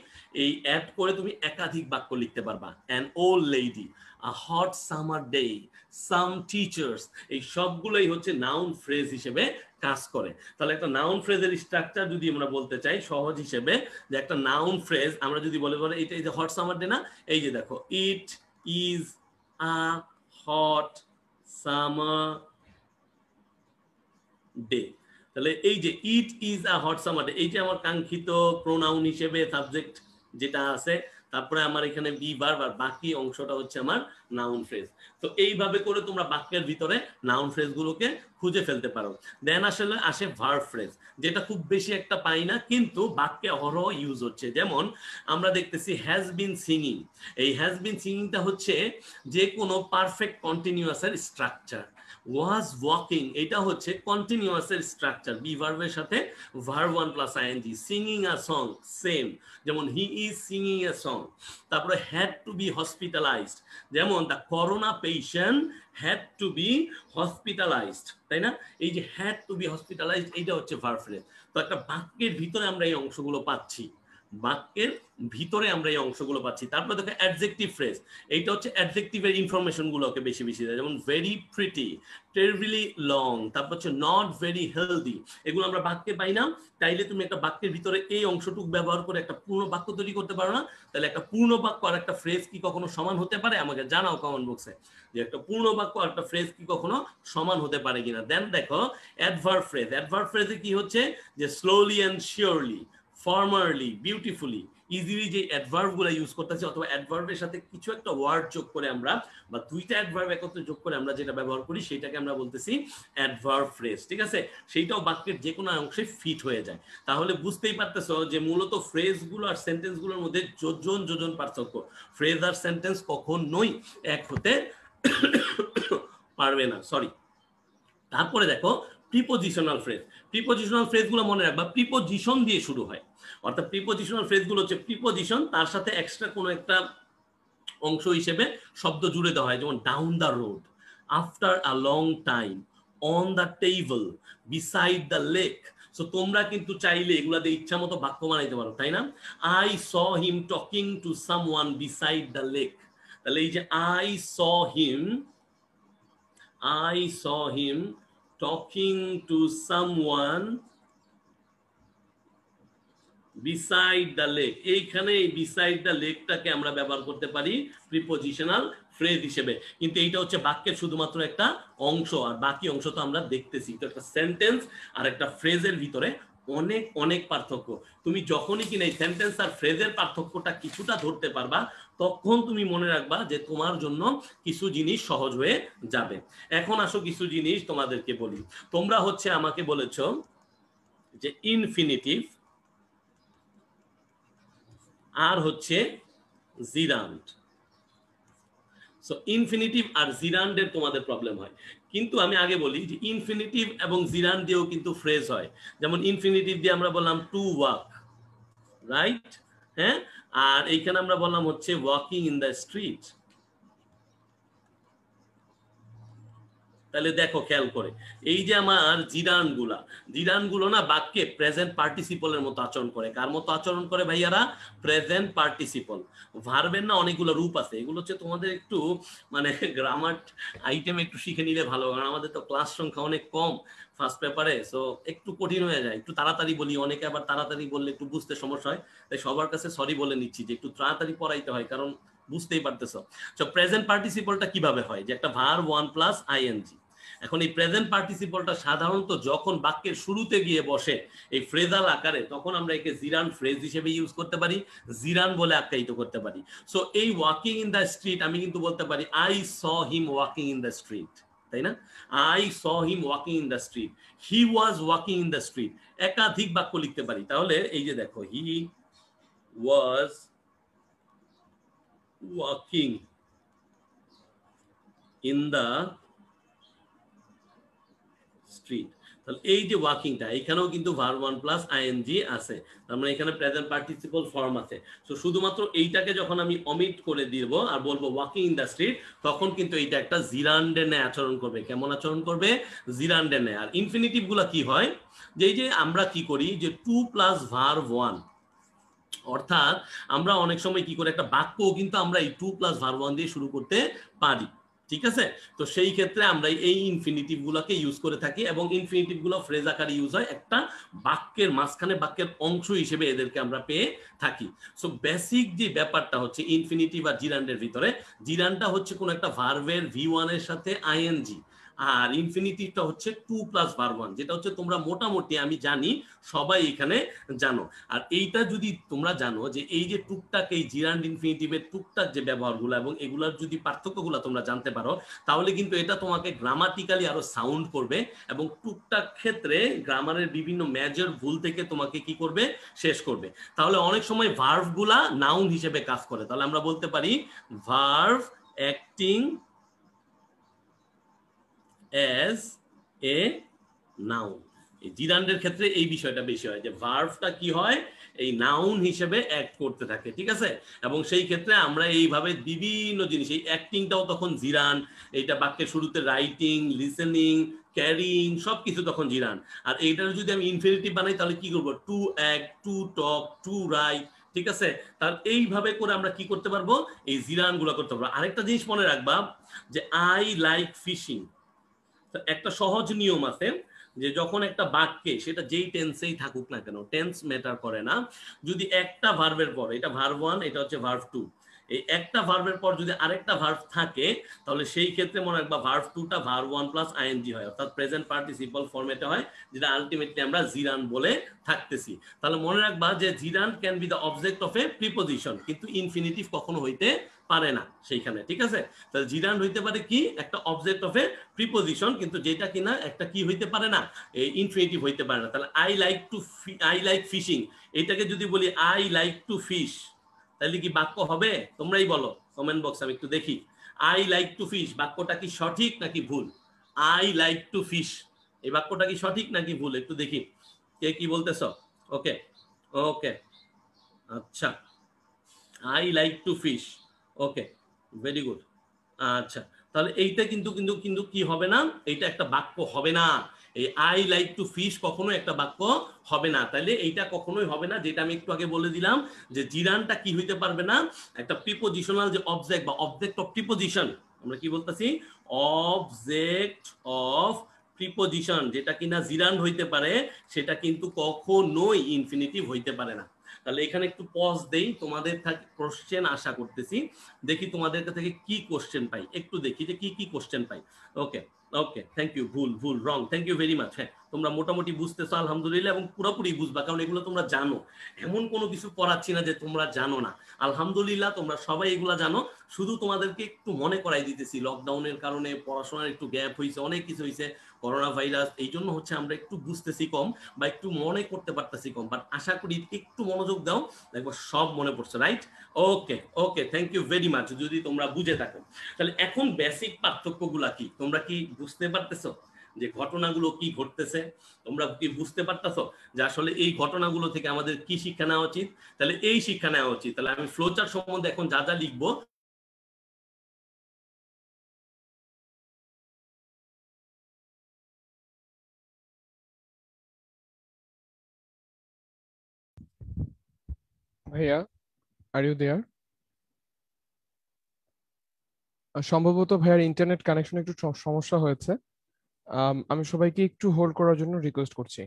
এই অ্যাড করে তুমি একাধিক বাক্য লিখতে পারবা। An old lady, a hot summer day, some teachers, এই সবগুলোই হচ্ছে নাউন ফ্রেজ হিসেবে কাজ করে। তাহলে একটা নাউন ফ্রেজের স্ট্রাকচার যদি আমরা বলতে চাই সহজ হিসেবে, যে একটা নাউন ফ্রেজ আমরা যদি বলে এটা এই যে হট সামার ডে না, এই যে দেখো, it is a hot summer day. তাহলে এই যে it is a hot summer day, এই যে আমার কাঙ্ক্ষিত প্রোনাউন হিসেবে সাবজেক্ট যেটা আছে, তারপরে আমার এখানে বি ভার্ব, আর বাকি অংশটা হচ্ছে আমার নাউন ফ্রেজ। তো এইভাবে করে তোমরা বাক্যের ভিতরে নাউন ফ্রেজগুলোকে খুঁজে ফেলতে পারো। দেন আসলে আসে ভার্ব ফ্রেজ, যেটা খুব বেশি একটা পাই না কিন্তু বাক্যে অহরহ ইউজ হচ্ছে। যেমন আমরা দেখতেছি হ্যাজ বিন সিঙ্গিং, এই হ্যাজ বিন সিঙ্গিংটা হচ্ছে যে কোনো পারফেক্ট কন্টিনিউয়াসের স্ট্রাকচার। ওয়াজ ওয়াকিং, এটা হচ্ছে কন্টিনিউয়াসের স্ট্রাকচার, বি ভার্বের সাথে verb 1 plus I N G. Singing a song, same, যেমন he is singing a song. তারপরে হ্যাড টু বি হসপিটালাইজড, যেমন the corona patient had to be hospitalised, তাই না? এই যে হ্যাড টু বি হসপিটালাইজড, এইটা হচ্ছে ভার্ব ফ্রেজ। তো একটা বাক্যের ভিতরে আমরা এই অংশগুলো পাচ্ছি, বাক্যের ভিতরে আমরা এই অংশগুলো পাচ্ছি। তারপরে দেখো অ্যাডজেক্টিভ ফ্রেজ, এইটা হচ্ছে অ্যাডজেক্টিভের ইনফরমেশন গুলোকে বেশি বেশি দেয়, যেমন ভেরি প্রিটি, টেরিবলি লং, তারপর হচ্ছে নট ভেরি হেলদি। এগুলো আমরা বাক্যে পাই না। চাইলে তুমি একটা বাক্যের ভিতরে এই অংশটুকু ব্যবহার করে একটা পূর্ণ বাক্য তৈরি করতে পারো না? তাহলে একটা পূর্ণ বাক্য আর একটা ফ্রেজ কি কখনো সমান হতে পারে? আমাকে জানাও কমেন্ট বক্সে যে একটা পূর্ণ বাক্য আর একটা ফ্রেজ কি কখনো সমান হতে পারে কিনা। দেন দেখো অ্যাডভার্ব ফ্রেজ, অ্যাডভার্ব ফ্রেজে কি হচ্ছে যে slowly and surely, formerly, beautifully, easily, যে অ্যাডভার্বগুলো ইউজ করতেছি, অথবা অ্যাডভার্বের সাথে কিছু একটা ওয়ার্ড যোগ করে আমরা, বা দুইটা অ্যাডভার্ব একত্রে যোগ করে আমরা যেটা ব্যবহার করি সেটাকে আমরা বলতেছি অ্যাডভার্ব ফ্রেজ। ঠিক আছে, সেইটাও বাক্যের যে কোনো অংশে ফিট হয়ে যায়। তাহলে বুঝতেই পারতেছো যে মূলত ফ্রেজগুলো আর সেন্টেন্সগুলোর মধ্যে যোজন যোজন পার্থক্য। ফ্রেজ আর সেন্টেন্স কখনোই এক হতে পারবে না, সরি। তারপরে দেখো প্রিপোজিশনাল ফ্রেজ। প্রিপোজিশনাল ফ্রেজগুলো মনে রাখবা প্রিপোজিশন দিয়ে শুরু হয়, অর্থাৎ প্রিপোজিশনাল ফ্রেজগুলো হচ্ছে প্রিপোজিশন, তার সাথে এক্সট্রা কোনো একটা অংশ হিসেবে শব্দ জুড়ে দেওয়া হয়, যেমন down the road, after a long time, on the table, beside the lake. So তোমরা কিন্তু চাইলে এগুলা দিয়ে ইচ্ছা মতো বাক্য বানাইতে পারো, তাই না? I saw him talking to someone beside the lake. তাহলে এই যে I saw him, I saw him talking to someone beside the lake. এইখানে এই beside the lake-টাকে আমরা ব্যবহার করতে পারি প্রিপোজিশনাল ফ্রেজ হিসেবে, কিন্তু এইটা হচ্ছে বাক্যের শুধুমাত্র একটা অংশ, আর বাকি অংশ তো আমরা দেখতেছি। তো একটা সেন্টেন্স আর একটা ফ্রেজের ভিতরে অনেক অনেক পার্থক্য। তুমি যখনই কিনা এই সেন্টেন্স আর ফ্রেজের পার্থক্যটা কিছুটা ধরতে পারবা, তখন তুমি মনে রাখবা যে তোমার জন্য কিছু জিনিস সহজ হয়ে যাবে। এখন আসো কিছু জিনিস তোমাদেরকে বলি। তোমরা হচ্ছে আমাকে বলেছো যে ইনফিনিটিভ আর হচ্ছে জিরান্ড। সো ইনফিনিটিভ আর জিরান্ডের তোমাদের প্রবলেম হয়, কিন্তু আমি আগে বলি যে ইনফিনিটিভ এবং জিরান্ড দিয়েও কিন্তু ফ্রেজ হয়। যেমন ইনফিনিটিভ দিয়ে আমরা বললাম টু ওয়াক, রাইট? হ্যাঁ, আর এইখানে আমরা বললাম হচ্ছে ওয়াকিং ইন দ্য স্ট্রিট। তাহলে দেখো খেয়াল করে, এই যে আমার জিরানগুলো না বাক্যে প্রেজেন্ট পার্টিসিপলের মতো আচরণ করে। কার মতো আচরণ করে ভাইয়ারা? Present participle. ভার্বের না অনেকগুলো রূপ আছে, এগুলো হচ্ছে তোমাদের একটু মানে গ্রামার আইটেম একটু শিখে নিলে ভালো, কারণ আমাদের তো ক্লাস সংখ্যা অনেক কম ফার্স্ট পেপারে, সো একটু কঠিন হয়ে যায়। একটু তাড়াতাড়ি বলি, অনেকে আবার তাড়াতাড়ি বললে একটু বুঝতে সমস্যা হয়, তাই সবার কাছে সরি বলে নিচ্ছি যে একটু তাড়াতাড়ি পড়াইতে হয়, কারণ বুঝতেই পারতেছো। সো প্রেজেন্ট পার্টিসিপলটা কিভাবে হয়? যে একটা ভার্ব 1 প্লাস আইএনজি। এখন এই প্রেজেন্ট পার্টিসিপলটা সাধারণত যখন বাক্যের শুরুতে গিয়ে বসে এই ফ্রেজাল আকারে, তখন আমরা একে জিরান ফ্রেজ হিসেবে ইউজ করতে পারি, জিরান বলে আখ্যায়িত করতে পারি। সো এই ওয়াকিং ইন দ্য স্ট্রিট আমি কিন্তু বলতে পারি I saw him walking in the street, তাই না? I saw him walking in the street, he was walking in the street. একাধিক বাক্য লিখতে পারি। তাহলে এই যে দেখো, he was walking in the street. তাহলে এই যে ওয়াকিংটা, এখানেও কিন্তু ভার্ব 1 প্লাস আইএনজি আছে, তার মানে এখানে প্রেজেন্ট পার্টিসিপল ফর্ম আছে। সো শুধুমাত্র এইটাকে যখন আমি অমিট করে দিব আর বলবো ওয়াকিং ইন দ্য স্ট্রিট, তখন কিন্তু এইটা একটা জিরান্ডের ন্যায় আচরণ করবে। কেমন আচরণ করবে? জিরান্ডের ন্যায়। আর ইনফিনিটিভ গুলা কি হয়? যে এই যে আমরা কি করি যে 2 প্লাস ভার্ব 1, অর্থাৎ আমরা অনেক সময় কি করে একটা বাক্য কিন্তু আমরা এই 2 প্লাস ভার্ব 1 দিয়ে শুরু করতে পারি, ঠিক আছে? তো সেই ক্ষেত্রে আমরা এই ইনফিনিটিভ গুলোকে ইউজ করে থাকি, এবং ইনফিনিটিভ গুলো ফ্রেজ আকারে ইউজ হয় একটা বাক্যের মাঝখানে, বাক্যের অংশ হিসেবে এদেরকে আমরা পেয়ে থাকি। সো বেসিক যে ব্যাপারটা হচ্ছে ইনফিনিটিভ আর জিরান্ডের ভিতরে, জিরান্ডটা হচ্ছে কোন একটা ভার্বের ভি1 এর সাথে আইএনজি, আর ইনফিনিটিভটা হচ্ছে 2 প্লাস ভার্ব 1, যেটা হচ্ছে তোমরা মোটামুটি আমি জানি সবাই এখানে জানো। আর এইটা যদি তোমরা জানো যে এই যে টুকটাক এই জিরান্ড ইনফিনিটিভের টুকটাক যে ব্যবহারগুলো এবং এগুলোর যদি পার্থক্যগুলো তোমরা জানতে পারো, তাহলে কিন্তু এটা তোমাকে গ্রামাটিক্যালি আরো সাউন্ড করবে, এবং টুকটাক ক্ষেত্রে গ্রামারের বিভিন্ন মেজর ভুল থেকে তোমাকে কি করবে? শেষ করবে। তাহলে অনেক সময় ভার্বগুলা নাউন হিসেবে কাজ করে। তাহলে আমরা বলতে পারি verb acting as a noun. জিরান্ডের ক্ষেত্রে এই বিষয়টা বেশি হয় যে ভার্বটা কি হয়? এই নাউন হিসেবে অ্যাক্ট করতে থাকে, ঠিক আছে? এবং সেই ক্ষেত্রে আমরা এইভাবে বিভিন্ন জিনিস, এই অ্যাক্টিংটাও তখন জিরান, এইটা বাক্যের শুরুতে রাইটিং, লিসেনিং, ক্যারিং সবকিছু তখন জিরান। আর এইটার যদি আমি ইনফিনিটিভ বানাই তাহলে কি করবো? To act, to talk, to write, ঠিক আছে? তাহলে এইভাবে করে আমরা কি করতে পারবো? এই জিরান গুলো করতে পারবো। আরেকটা জিনিস মনে রাখবা যে আই লাইক ফিশিং, একটা সহজ নিয়ম আছে যে যখন একটা বাক্যে, সেটা যেই টেন্সেই থাকুক না কেন, টেন্স ম্যাটার করে না, যদি একটা ভার্বের পর, এটা ভার্ব 1, এটা হচ্ছে ভার্ব 2, এই একটা ভার্বের পর যদি আরেকটা ভার্ব থাকে, তাহলে সেই ক্ষেত্রে মনে রাখবা ভার্ব 2টা ভার্ব 1 প্লাস আইএনজি হয়, অর্থাৎ প্রেজেন্ট পার্টিসিপল ফরম্যাটে হয়, যেটা আলটিমেটলি আমরা জিরান বলে থাকতেছি। তাহলে মনে রাখবা যে gerund can be the object of a preposition, কিন্তু ইনফিনিটিভ কখনো হইতে পারে না সেইখানে, ঠিক আছে? তাহলে জিরান হইতে পারে কি? একটা অবজেক্ট অফ এ প্রিপোজিশন, কিন্তু যেটা কিনা একটা কি হইতে পারে না? ইনফিনিটিভ হইতে পারে না। তাহলে আই লাইক ফিশিং, এটাকে যদি বলি আই লাইক টু ফিশ, তাহলে কি বাক্য হবে? তোমরাই বলো কমেন্ট বক্স, আমি একটু দেখি। আই লাইক টু ফিশ বাক্যটা কি সঠিক নাকি ভুল? আই লাইক টু ফিশ এই বাক্যটা কি সঠিক নাকি ভুল? একটু দেখি কে কি বলতেছ। ওকে ওকে, আচ্ছা, I like to fish, okay, very good. আচ্ছা, তাহলে এইটা কিন্তু কিন্তু কিন্তু কি হবে না? এইটা একটা বাক্য হবে না। এই আই লাইক টু ফিশ কখনো একটা বাক্য হবে না। তাহলে এইটা কখনোই হবে না, যেটা আমি একটু আগে বলে দিলাম যে জিরানটা কি হইতে পারবে না? একটা প্রিপোজিশনাল যে অবজেক্ট বা অবজেক্ট অফ প্রিপোজিশন, আমরা কি বলতেছি? অবজেক্ট অফ প্রিপোজিশন, যেটা কিনা জিরান হইতে পারে, সেটা কিন্তু কখনোই ইনফিনিটিভ হইতে পারে না। তাহলে এখানে একটু পজ দেই, তোমাদের কোশ্চেন আশা করতেছি, দেখি তোমাদের থেকে কি কোশ্চেন পাই, একটু দেখি যে কি কি কোশ্চেন পাই। Okay okay, thank you. ভুল ভুল wrong, thank you very much. হ্যাঁ, তোমরা মোটামুটি বুঝতেছো আলহামদুলিল্লাহ, এবং পুরোপুরি বুঝবা, কারণ এগুলো তোমরা জানো। এমন কোনো কিছু পড়াচ্ছি না যে তোমরা জানো না, আলহামদুলিল্লাহ তোমরা সবাই এগুলা জানো। শুধু তোমাদেরকে একটু মনে করাই দিতেছি, লকডাউনের কারণে পড়াশোনার একটু গ্যাপ হয়েছে, অনেক কিছু হয়েছে, করোনা ভাইরাস, এই জন্য হচ্ছে আমরা একটু বুঝতেছি কম বা একটু মনে করতে পারতেছি কম, বাট আশা করি একটু মনোযোগ দাও, দেখবো সব মনে পড়ছে, right? Okay okay, thank you very much যদি তোমরা বুঝে থাকো। তাহলে এখন বেসিক পার্থক্যগুলা কি তোমরা কি বুঝতে পারতেছো? যে ঘটনাগুলো কি ঘটতেছে তোমরা কি বুঝতে পারতেছো যে আসলে এই ঘটনাগুলো থেকে আমাদের কি শিক্ষা নেওয়া উচিত? তাহলে এই শিক্ষা নেওয়া উচিত। তাহলে আমি ফ্লোচার্ট সম্বন্ধে এখন যা যা লিখবো ভাইয়া, আর ইউ দেয়ার? সম্ভবত ভাইয়ার ইন্টারনেট কানেকশন একটু সমস্যা হয়েছে। আমি সবাইকে একটু হোল্ড করার জন্য রিকোয়েস্ট করছি।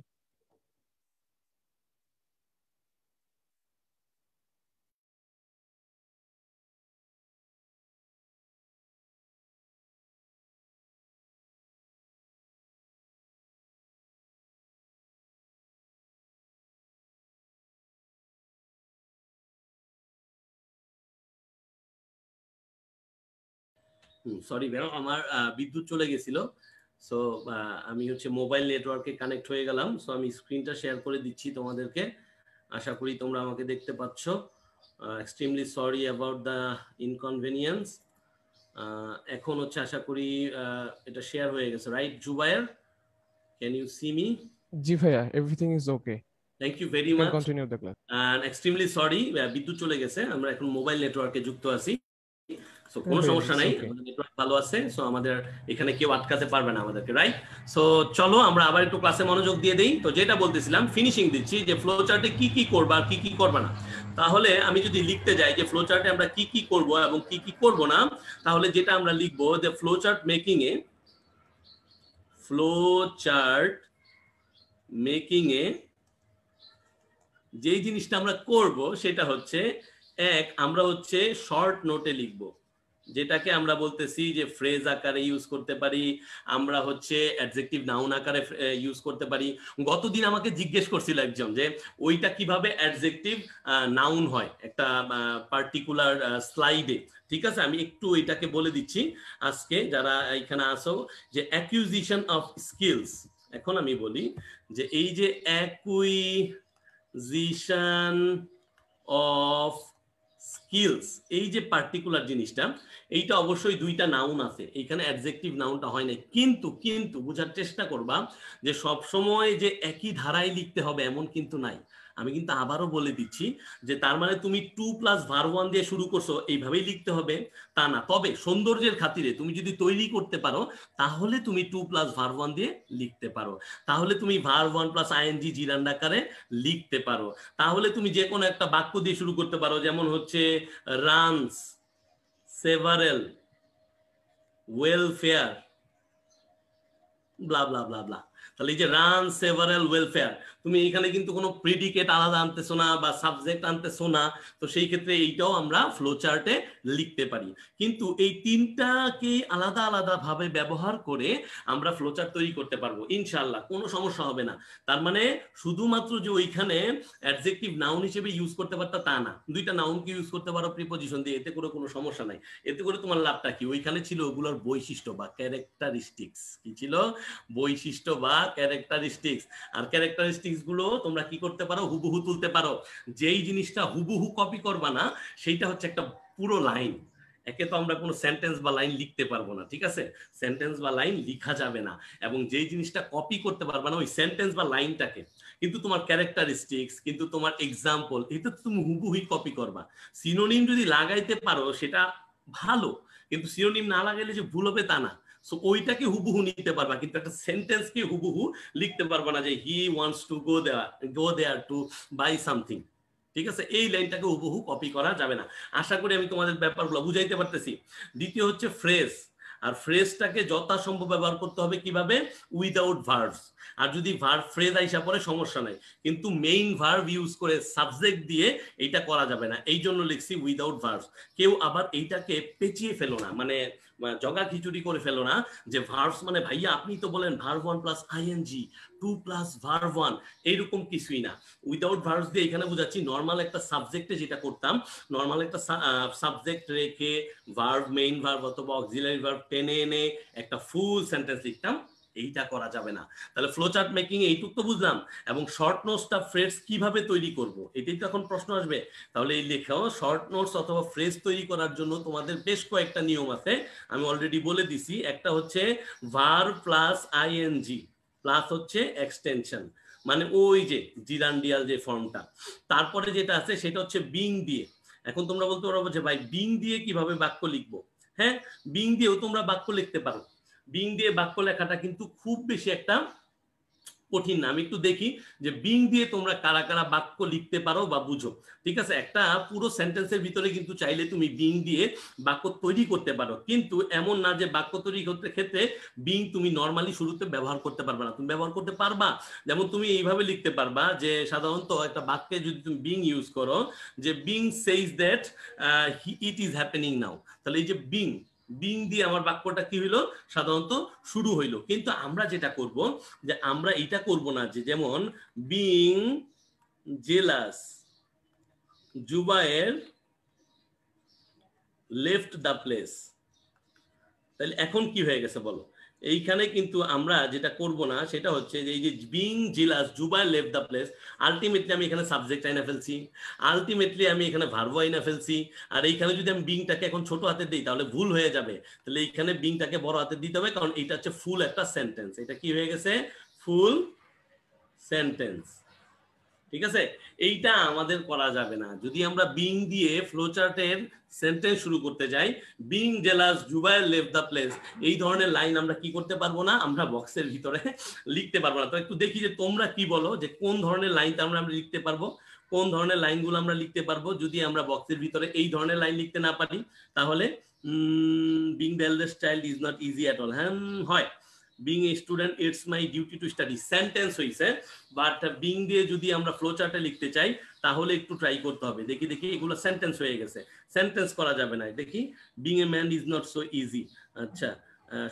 সরি ম্যাডাম, আমার বিদ্যুৎ চলে গেছিল। সো আমি হচ্ছে মোবাইল নেটওয়ার্কে কানেক্ট হয়ে গেলাম। সো আমি স্ক্রিনটা শেয়ার করে দিচ্ছি তোমাদেরকে। আশা করি তোমরা আমাকে দেখতে পাচ্ছ। Extremely sorry about the inconvenience. এখন হচ্ছে আশা করি এটা শেয়ার হয়ে গেছে, right Zubair? Can you see me? জি ভাইয়া, everything is okay. Thank you very you can much. Continue the class. Extremely sorry, বিদ্যুৎ চলে গেছে, আমরা এখন মোবাইল নেটওয়ার্কে যুক্ত আছি। সো হ্যাঁ কোনো ভাইয়া, সমস্যা ইটস নাই, ওকে। আমাদের নেটওয়ার্ক ভালো আছে। সো আমাদের এখানে কেউ আটকাতে পারবে না আমাদেরকে, রাইট? সো চলো আমরা আবার একটু ক্লাসে মনোযোগ দিয়ে দেই। তো যেটা বলতেছিলাম, ফিনিশিং দিচ্ছি যে ফ্লো চার্টে কি কি করবা আর কি কি করবা না। তাহলে আমি যদি লিখতে যাই যে ফ্লো চার্টে আমরা কি কি করব এবং কি কি করব না, তাহলে যেটা আমরা লিখবো যে ফ্লো চার্ট মেকিং এ, ফ্লো চার্ট মেকিং এ যেই জিনিসটা আমরা করব সেটা হচ্ছে, এক, আমরা হচ্ছে শর্ট নোটে লিখব, যেটাকে আমরা বলতেছি যে ফ্রেজ আকারে ইউজ করতে পারি, আমরা হচ্ছে অ্যাডজেক্টিভ নাউন আকারে ইউজ করতে পারি। গতদিন আমাকে জিজ্ঞেস করছিল একজন যে ওইটা কিভাবে অ্যাডজেক্টিভ নাউন হয় একটা পার্টিকুলার স্লাইডে। ঠিক আছে, আমি একটু এটাকে বলে দিচ্ছি আজকে যারা এখানে আসো, যে অ্যাকুইজিশন অফ স্কিলস। এখন আমি বলি যে এই যে অ্যাকুইজিশন অফ স্কিলস, এই যে পার্টিকুলার জিনিসটা, এইটা অবশ্যই দুইটা নাউন আছে, এইখানে অ্যাডজেক্টিভ নাউনটা হয় না। কিন্তু কিন্তু বোঝার চেষ্টা করবা যে সব সময় যে একই ধারায় লিখতে হবে এমন কিন্তু নাই। আমি কিন্তু আবারও বলে দিচ্ছি যে তার মানে তুমি টু প্লাস ভার্ব ওয়ান দিয়ে শুরু করছো এইভাবেই লিখতে হবে তা না। তবে সৌন্দর্যের খাতিরে তুমি যদি তৈরি করতে পারো তাহলে তুমি টু প্লাস ভার্ব ওয়ান দিয়ে লিখতে পারো, তাহলে তুমি verb one plus ING gerund আকারে লিখতে পারো। তাহলে তুমি যে কোনো একটা বাক্য দিয়ে শুরু করতে পারো, যেমন হচ্ছে রানস সেভারেল ওয়েলফেয়ার ব্লা ব্লা ব্লা ব্লা। তাহলে এই যে রান সেভারাল ওয়েলফেয়ার, তুমি এখানে কিন্তু কোনো প্রিডিকেট আলাদা আনতেছো না বা সাবজেক্ট আনতেছো না। তো সেই ক্ষেত্রে এইটাও আমরা ফ্লো চার্টে লিখতে পারি। কিন্তু এই তিনটাকে আলাদা আলাদা ভাবে ব্যবহার করে আমরা ফ্লো চার্ট তৈরি করতে পারবো ইনশাআল্লাহ, কোনো সমস্যা হবে না। তার মানে শুধুমাত্র যে ওইখানে অ্যাডজেক্টিভ নাউন হিসেবে ইউজ করতে পারতা তা না, দুইটা নাউনকে ইউজ করতে পারো প্রিপজিশন দিয়ে, এতে করে কোনো সমস্যা নাই। এতে করে তোমার লাভটা কি, ওইখানে ছিল ওগুলোর বৈশিষ্ট্য বা ক্যারেক্টারিস্টিক্স। কি ছিল? বৈশিষ্ট্য বা ক্যারেক্টারিস্টিক্স। আর ক্যারেক্টারিস্টিক্স গুলো তোমরা কি করতে পারো, হুবহু তুলতে পারো। যেই জিনিসটা হুবহু কপি করবা না সেইটা হচ্ছে একটা পুরো লাইন। একে তো আমরা কোনো সেন্টেন্স বা লাইন লিখতে পারবো না, ঠিক আছে? সেন্টেন্স বা লাইন লিখা যাবে না। এবং যেই জিনিসটা কপি করতে পারবা না ওই সেন্টেন্স বা লাইনটাকে, কিন্তু তোমার ক্যারেক্টারিস্টিক্স, কিন্তু তোমার এক্সাম্পল, এটা তো তুমি হুবহুই কপি করবা। সিনোনিম যদি লাগাইতে পারো সেটা ভালো, কিন্তু সিনোনিম না লাগাইলে যে ভুল হবে তা না। সো ওইটাকে হুবহু নিতে পারবা, কিন্তু একটা সেন্টেন্সকে হুবহু লিখতে পারবা না যে he wants to go there to buy something. ঠিক আছে, এই লাইনটাকে হুবহু কপি করা যাবে না। আশা করি আমি তোমাদের ব্যাপারগুলো বুঝাইতে পারতেছি। দ্বিতীয় হচ্ছে ফ্রেজ। আর ফ্রেজটাকে যথাসম্ভব ব্যবহার করতে হবে কিভাবে? Without verbs. আর যদি ভার্ব ফ্রেজ আইসা পড়ে সমস্যা নাই, কিন্তু মেইন ভার্ব ইউজ করে সাবজেক্ট দিয়ে এইটা করা যাবে না, এই জন্য লিখছি উইদাউট ভার্বস। কেউ আবার এইটাকে পেঁচিয়ে ফেলো না, মানে জগা খিচুড়ি করে ফেলো না যে ভার্বস মানে ভাইয়া আপনি তো বলেন verb one plus ING to plus verb one, এইরকম কিছুই না। উইদাউট ভার্বস দিয়ে এখানে বুঝাচ্ছি নর্মাল একটা সাবজেক্টে যেটা করতাম, নর্মাল একটা সাবজেক্ট রেখে ভার্ব, মেইন ভার্ব অথবা অক্সিলারি ভার্ব টেনে এনে একটা ফুল সেন্টেন্স লিখতাম, এইটা করা যাবে না। তাহলে ফ্লো চার্ট মেকিং এইটুক তো বুঝলাম। এবং শর্ট নোটসটা ফ্রেজ কিভাবে তৈরি করব এটাই তো এখন প্রশ্ন আসবে। তাহলে এই লেখাও শর্ট নোটস অথবা ফ্রেজ তৈরি করার জন্য তোমাদের বেশ কয়েকটা নিয়ম আছে, আমি অলরেডি বলে দিছি। একটা হচ্ছে ভার্ব প্লাস আইএনজি প্লাস হচ্ছে এক্সটেনশন, মানে ওই যে জিরান্ডিয়াল যে ফর্মটা। তারপরে যেটা আছে সেটা হচ্ছে বিং দিয়ে। এখন তোমরা বলতে পারো যে ভাই বিং দিয়ে কিভাবে বাক্য লিখবো? হ্যাঁ, বিং দিয়েও তোমরা বাক্য লিখতে পারো। বিং দিয়ে বাক্য লেখাটা কিন্তু খুব বেশি একটা কঠিন না। আমি একটু দেখি যে বিং দিয়ে তোমরা কারা কারা বাক্য লিখতে পারো বা বুঝো। ঠিক আছে, একটা পুরো সেন্টেন্সের ভিতরে কিন্তু চাইলে তুমি বিং দিয়ে বাক্য তৈরি করতে পারো, কিন্তু এমন না যে বাক্য তৈরি করতে ক্ষেত্রে বিং তুমি নর্মালি শুরুতে ব্যবহার করতে পারবে না। তুমি ব্যবহার করতে পারবা, যেমন তুমি এইভাবে লিখতে পারবা যে সাধারণত একটা বাক্যে যদি তুমি বিং ইউজ করো, যে being সেইজ that it is happening নাও, তাহলে এই যে বিং বিং দিয়ে আমার বাক্যটা কি হইলো, সাধারণত শুরু হইলো। কিন্তু আমরা যেটা করব, যে আমরা এটা করব না যে যেমন being jealous Zubair left the place, তাহলে এখন কি হয়ে গেছে বলো, এইখানে কিন্তু আমরা যেটা করব না সেটা হচ্ছে যে এই যে being jealous Zubair left the place, ultimately আমি এখানে সাবজেক্ট আইনা ফেলছি, আলটিমেটলি আমি এখানে ভার্ব আইনা ফেলছি। আর এইখানে যদি আমি বিংটাকে এখন ছোট হাতে দিই তাহলে ভুল হয়ে যাবে, তাহলে এইখানে বিংটাকে বড় হাতে দিতে হবে, কারণ এটা হচ্ছে ফুল একটা সেন্টেন্স। এটা কি হয়ে গেছে, ফুল সেন্টেন্স। ঠিক আছে, এইটা আমাদের করা যাবে না। যদি আমরা বিং দিয়ে ফ্লোচার্টের সেন্টেন্স শুরু করতে যাই, being jealous Zubair left the place, এই ধরনের লাইন আমরা কি করতে পারবো না, আমরা বক্সের ভিতরে লিখতে পারবো না। তো একটু দেখি যে তোমরা কি বলো, যে কোন ধরনের লাইনটা আমরা লিখতে পারবো, কোন ধরনের লাইনগুলো আমরা লিখতে পারবো। যদি আমরা বক্সের ভিতরে এই ধরনের লাইন লিখতে না পারি, তাহলে being the eldest child is not easy at all, হ্যাঁ হয়। Being a student it's my duty to study, sentence হইছে, বাট বিং দিয়ে যদি আমরা ফ্লো চার্টে লিখতে চাই তাহলে একটু ট্রাই করতে হবে। দেখি দেখি এগুলো সেন্টেন্স হয়ে গেছে, সেন্টেন্স করা যাবে না। দেখি, being a man is not so easy. আচ্ছা,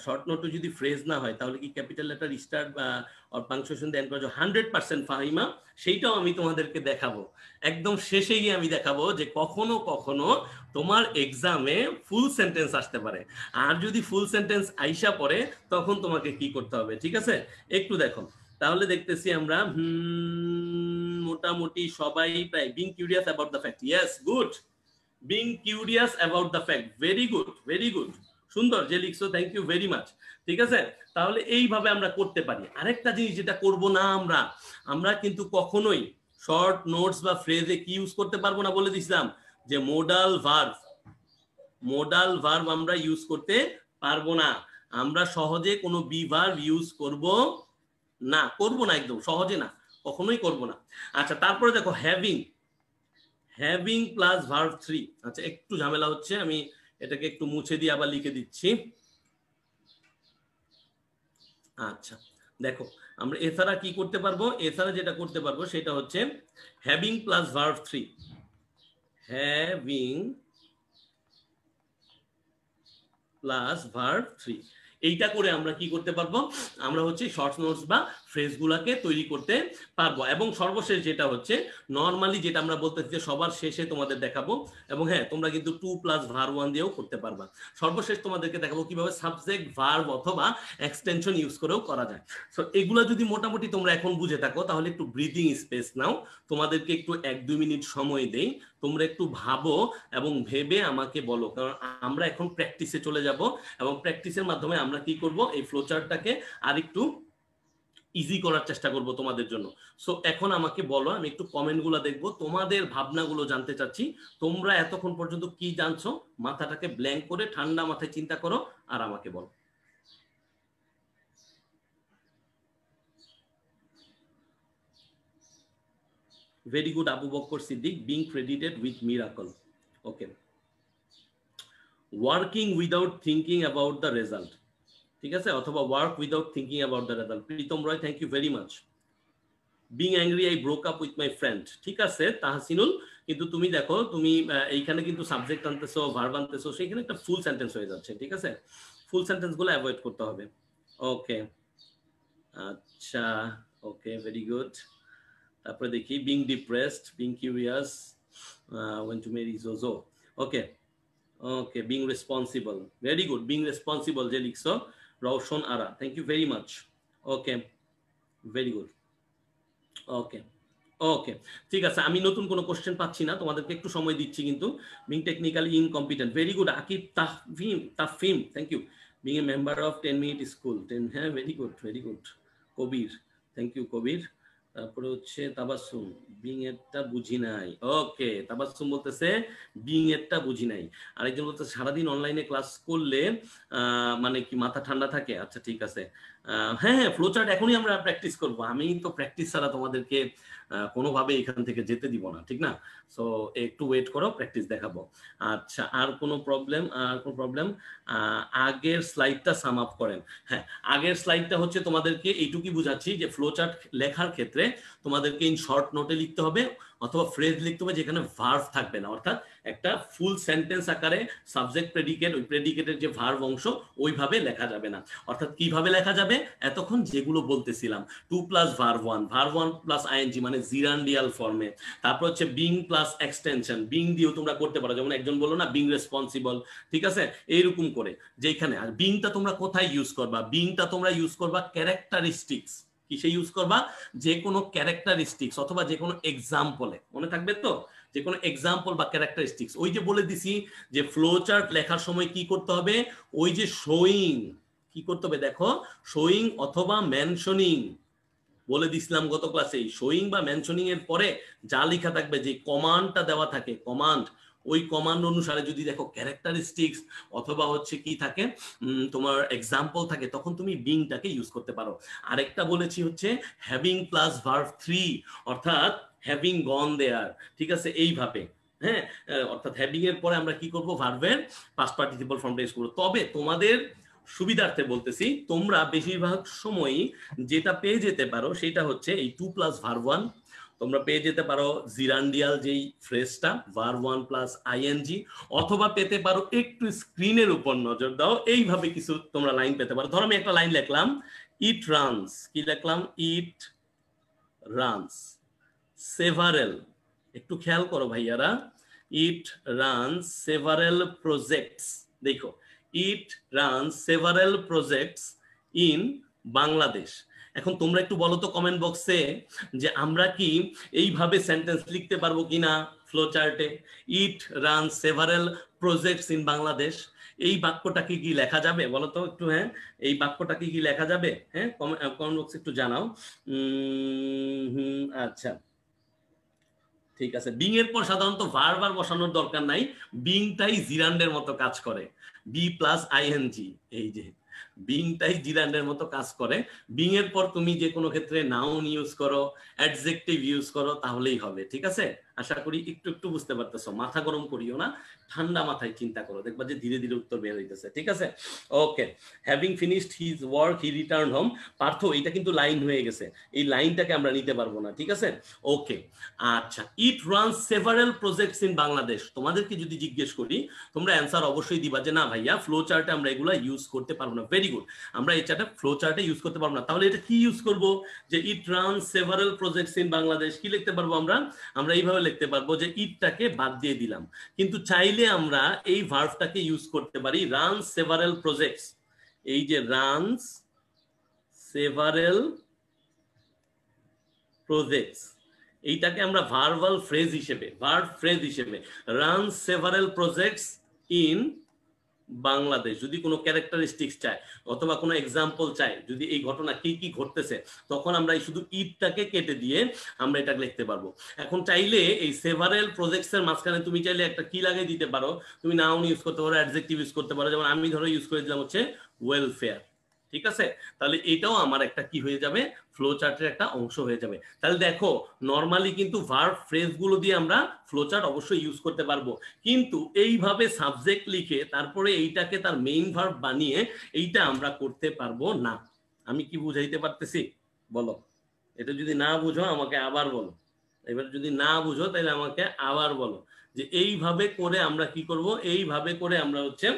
শর্ট নোটও যদি ফ্রেজ না হয় তাহলে কি ক্যাপিটাল লেটার স্টার্ট বা অর পাংচুয়েশন দেন করা 100% ফাহিমা, সেইটাও আমি তোমাদেরকে দেখাবো। একদম শেষে গিয়ে আমি দেখাবো যে কখনো কখনো তোমার এক্সামে ফুল সেন্টেন্স আসতে পারে, আর যদি ফুল সেন্টেন্স আইসা পড়ে তখন তোমাকে কি করতে হবে। ঠিক আছে, একটু দেখো তাহলে। দেখতেছি আমরা মোটামুটি সবাই প্রায় being curious about the fact, yes good, being curious about the fact, very good very good, সুন্দর যে লিখছো, থ্যাংক ইউ ভেরি মাচ। ঠিক আছে, তাহলে এইভাবে আমরা করতে পারি। আরেকটা জিনিস যেটা করব না, আমরা কিন্তু কখনোই শর্ট নোটস বা ফ্রেজে কি ইউজ করতে পারবো না, বলে দিছিলাম যে মোডাল ভার্ব আমরা ইউজ করতে পারবো না। আমরা সহজে কোনো বি ভার্ব ইউজ করব না, একদম সহজে না, কখনোই করব না। আচ্ছা, তারপরে দেখো হ্যাভিং প্লাস ভার্ব 3। আচ্ছা, একটু ঝামেলা হচ্ছে, আমি এটাকে একটু মুছে দিয়ে আবার লিখে দিচ্ছি। আচ্ছা দেখো, আমরা এছাড়া কি করতে পারবো, এছাড়া যেটা করতে পারবো সেটা হচ্ছে having plus verb 3, having plus verb 3, এইটা করে আমরা কি করতে পারবো, আমরা হচ্ছে শর্ট নোটস বা ফ্রেজগুলোকে তৈরি করতে পারবো। এবং সর্বশেষ যেটা হচ্ছে নরমালি যেটা আমরা বলতেছি যে সবার শেষে তোমাদের দেখাবো, এবং হ্যাঁ তোমরা কিন্তু 2 প্লাস ভার্ব 1 দিয়েও করতে পারবা। সর্বশেষ তোমাদেরকে দেখাবো কিভাবে সাবজেক্ট ভার্ব অথবা এক্সটেনশন ইউজ করেও করা যায়। সো এগুলো যদি মোটামুটি তোমরা এখন বুঝে থাকো তাহলে একটু ব্রিদিং স্পেস নাও, তোমাদেরকে একটু 1-2 মিনিট সময় দেই, তোমরা একটু ভাবো এবং ভেবে আমাকে বলো, কারণ আমরা এখন প্র্যাকটিসে চলে যাব এবং প্র্যাকটিসের মাধ্যমে আমরা কি করব, এই ফ্লোচার্টটাকে আরেকটু ইজি করার চেষ্টা করব তোমাদের জন্য। সো এখন আমাকে বলো, আমি একটু কমেন্টগুলো দেখবো, তোমাদের ভাবনাগুলো জানতে চাচ্ছি। তোমরা এতক্ষণ পর্যন্ত কি জানছো, মাথাটাকে ব্ল্যাঙ্ক করে ঠান্ডা মাথায় চিন্তা করো আর আমাকে বলো। Very good, Abu Bakr Siddiq, being credited with miracle. Okay. Working without thinking about the result. ঠিক আছে, অথবা work without thinking about the result. Pritam Roy, thank you very much. Being angry, I broke up with my friend. ঠিক আছে তাহসিনুল, কিন্তু তুমি দেখো তুমি এইখানে কিন্তু সাবজেক্ট আনতেছো, ভার্ব আনতেছো, সেইখানে একটা ফুল সেন্টেন্স হয়ে যাচ্ছে। ঠিক আছে, ফুল সেন্টেন্সগুলো অ্যাভয়েড করতে হবে। ওকে, আচ্ছা, ওকে, ভেরি গুড। তারপরে দেখি being depressed, being curious, when to marry জোজো। Okay okay, being responsible, very good, being responsible যে লিখছো Roushan Ara, thank you very much. Okay, very good. Okay okay, ঠিক আছে, আমি নতুন কোনো কোশ্চেন পাচ্ছি না, তোমাদেরকে একটু সময় দিচ্ছি কিন্তু। Being technically incompetent, very good. Akib Tafim, thank you. Being a member of 10 minute school, 10, হ্যাঁ very good very good. Kabir, thank you Kabir. তারপরে হচ্ছে তাবাসসুম, বিং এরটা বুঝি নাই। ওকে, তাবাসসুম বলতেছে বিং এরটা বুঝি নাই। আরেকজন বলতেছে সারাদিন অনলাইনে ক্লাস করলে মানে কি মাথা ঠান্ডা থাকে। আচ্ছা ঠিক আছে, হ্যাঁ হ্যাঁ, ফ্লো চার্ট এখনই আমরা প্র্যাকটিস করব। আমি তো প্র্যাকটিস ছাড়া তোমাদেরকে কোনোভাবে এখান থেকে যেতে দিব না, ঠিক না? সো একটু ওয়েট করো, প্র্যাকটিস দেখাবো। আচ্ছা, আর কোনো প্রবলেম? আগের স্লাইডটা সাম আপ করেন। হ্যাঁ, আগের স্লাইডটা হচ্ছে তোমাদেরকে এইটুকুই বুঝাচ্ছি যে ফ্লো চার্ট লেখার ক্ষেত্রে তোমাদেরকে ইন শর্ট নোটে লিখতে হবে অথবা ফ্রেজ লিখতে হবে যেখানে ভার্ব থাকবে না, অর্থাৎ একটা ফুল সেন্টেন্স আকারে সাবজেক্ট প্রেডিকেট, ওই প্রেডিকেটের যে ভার্ব অংশ ওইভাবে লেখা যাবে না। অর্থাৎ কিভাবে লেখা যাবে? এতক্ষণ যেগুলো বলতেছিলাম, 2 প্লাস ভার্ব 1 প্লাস আইএনজি মানে জিরান্ডিয়াল ফর্মে, তারপর হচ্ছে বিং প্লাস এক্সটেনশন, বিং দিয়েও তোমরা করতে পারো, যেমন একজন বললো না বিং রেসপন্সিবল, ঠিক আছে, এইরকম করে যেখানে। আর বিংটা তোমরা কোথায় ইউজ করবা? বিংটা তোমরা ইউজ করবা ক্যারেক্টারিস্টিক্স। কিসে ইউজ করবা? যে কোনো ক্যারেক্টারিস্টিক্স অথবা যে কোনো এক্সাম্পলে, মনে থাকবে তো, যে কোনো এক্সাম্পল বা ক্যারেক্টারিস্টিক্স। ওই যে বলে দিছি যে ফ্লো চার্ট লেখার সময় কি করতে হবে, ওই যে শোয়িং, কি করতে হবে দেখো, শোয়িং অথবা মেনশনিং বলে দিছিলাম গত ক্লাসে। শোয়িং বা মেনশনিং এর পরে যা লেখা থাকবে, যে কমান্ডটা দেওয়া থাকে, কমান্ড, ওই কমান্ড অনুসারে যদি দেখো ক্যারেক্টারিস্টিক্স অথবা হচ্ছে কি থাকে তোমার এক্সাম্পল থাকে, তখন তুমি বিংটাকে ইউজ করতে পারো। আরেকটা বলেছি হচ্ছে হ্যাভিং প্লাস ভার্ব 3, অর্থাৎ হ্যাভিং গন দেয়ার, ঠিক আছে, এইভাবে। হ্যাঁ, অর্থাৎ হ্যাভিং এর পরে আমরা কি করব, ভার্বের পাস্ট পার্টিসিপল ফর্মটা ইউজ করব। তবে তোমাদের সুবিধার্থে বলতেছি, তোমরা বেশিরভাগ সময়ই যেটা পেয়ে যেতে পারো সেটা হচ্ছে এই 2 প্লাস ভার্ব 1, তোমরা পেয়ে যেতে পারো জিরান্ডিয়াল যেই ফ্রেজটা ভার্ব 1 প্লাস আইএনজি, অথবা পেতে পারো, একটু স্ক্রিনের উপর নজর দাও, এইভাবে কিছু তোমরা লাইন পেতে পারো। ধরো আমি একটা লাইন লিখলাম, ইট রানস, কি লিখলাম, ইট রানস সেভারেল, একটু খেয়াল করো ভাইয়ারা, ইট রানস সেভারেল প্রজেক্টস, দেখো it runs several projects in Bangladesh. এখন তোমরা একটু বলো তো কমেন্ট বক্সে যে আমরা কি এইভাবে সেন্টেন্স লিখতে পারবো কিনা ফ্লো চার্টে, it run several projects in Bangladesh. এই বাক্যটাকে কি লেখা যাবে বলো তো একটু? হ্যাঁ, এই বাক্যটাকে কি লেখা যাবে? হ্যাঁ, কমেন্ট বক্সে একটু জানাও। আচ্ছা, ঠিক আছে। বিং এর পর সাধারণত ভার্ব আর বসানোর দরকার নাই, বিংটাই জিরান্ডের মতো কাজ করে, বি প্লাস আইএনজি, এই যে বিংটাই জিরান্ডের মতো কাজ করে। বিং এর পর তুমি যে কোনো ক্ষেত্রে নাউন ইউজ করো, অ্যাডজেক্টিভ ইউজ করো, তাহলেই হবে, ঠিক আছে? আশা করি একটু একটু বুঝতে পারতেছো। মাথা গরম করিও না, ঠান্ডা মাথায় চিন্তা করো, দেখবা যে ধীরে ধীরে উত্তর বের হইতেছে, ঠিক আছে? Okay, having finished his work he return home. Partha, এটা কিন্তু লাইন হয়ে গেছে, এই লাইনটাকে আমরা নিতে পারবো না, ঠিক আছে? ওকে, আচ্ছা, it runs several projects in Bangladesh. তোমাদেরকে যদি জিজ্ঞেস করি, তোমরা অ্যান্সার অবশ্যই দিবা যে না ভাইয়া, ফ্লো চার্টে আমরা এগুলো ইউজ করতে পারবো না। ভেরি গুড, আমরা এই চার্টে ফ্লো চার্টে ইউজ করতে পারবো না। তাহলে এটা কি ইউজ করব? যে it runs several projects in Bangladesh, কি লিখতে পারবো আমরা? আমরা এইভাবে লিখতে পারবো যে ইটটাকে বাদ দিয়ে দিলাম, কিন্তু চাইলে আমরা এই ভার্বটাকে ইউজ করতে পারি, রানস সেভারাল প্রজেক্টস। এই যে রানস সেভারাল প্রজেক্টস, এইটাকে আমরা ভার্বাল ফ্রেজ হিসেবে, ভার্ব ফ্রেজ হিসেবে, run several projects in Bangladesh, যদি কোনো ক্যারেক্টারিস্টিক্স চাই অথবা কোনো এক্সাম্পল চাই, যদি এই ঘটনা কি কি ঘটতেছে, তখন আমরা এই শুধু ইটটাকে কেটে দিয়ে আমরা এটা লিখতে পারবো। এখন চাইলে এই সেভারাল প্রজেক্টস এর মাঝখানে তুমি চাইলে একটা কি লাগিয়ে দিতে পারো, তুমি নাউন ইউজ করতে পারো, অ্যাডজেক্টিভ ইউজ করতে পারো, যেমন আমি ধরো ইউজ করে দিলাম হচ্ছে ওয়েলফেয়ার, ঠিক আছে? তাহলে এটাও আমার একটা কি হয়ে যাবে, ফ্লো চার্টের একটা অংশ হয়ে যাবে। তাহলে দেখো, নরমালি কিন্তু ভার্ব ফ্রেজ গুলো দিয়ে আমরা ফ্লো চার্ট অবশ্যই ইউজ করতে পারবো, কিন্তু এইভাবে সাবজেক্ট লিখে তারপরে এইটাকে তার মেইন ভার্ব বানিয়ে এইটা আমরা করতে পারবো না। আমি কি বুঝাইতে পারতেছি বলো? এটা যদি না বুঝো আমাকে আবার বলো, এবার যদি না বুঝো তাহলে আমাকে আবার বলো যে এইভাবে করে আমরা কি করব, এইভাবে করে আমরা হচ্ছে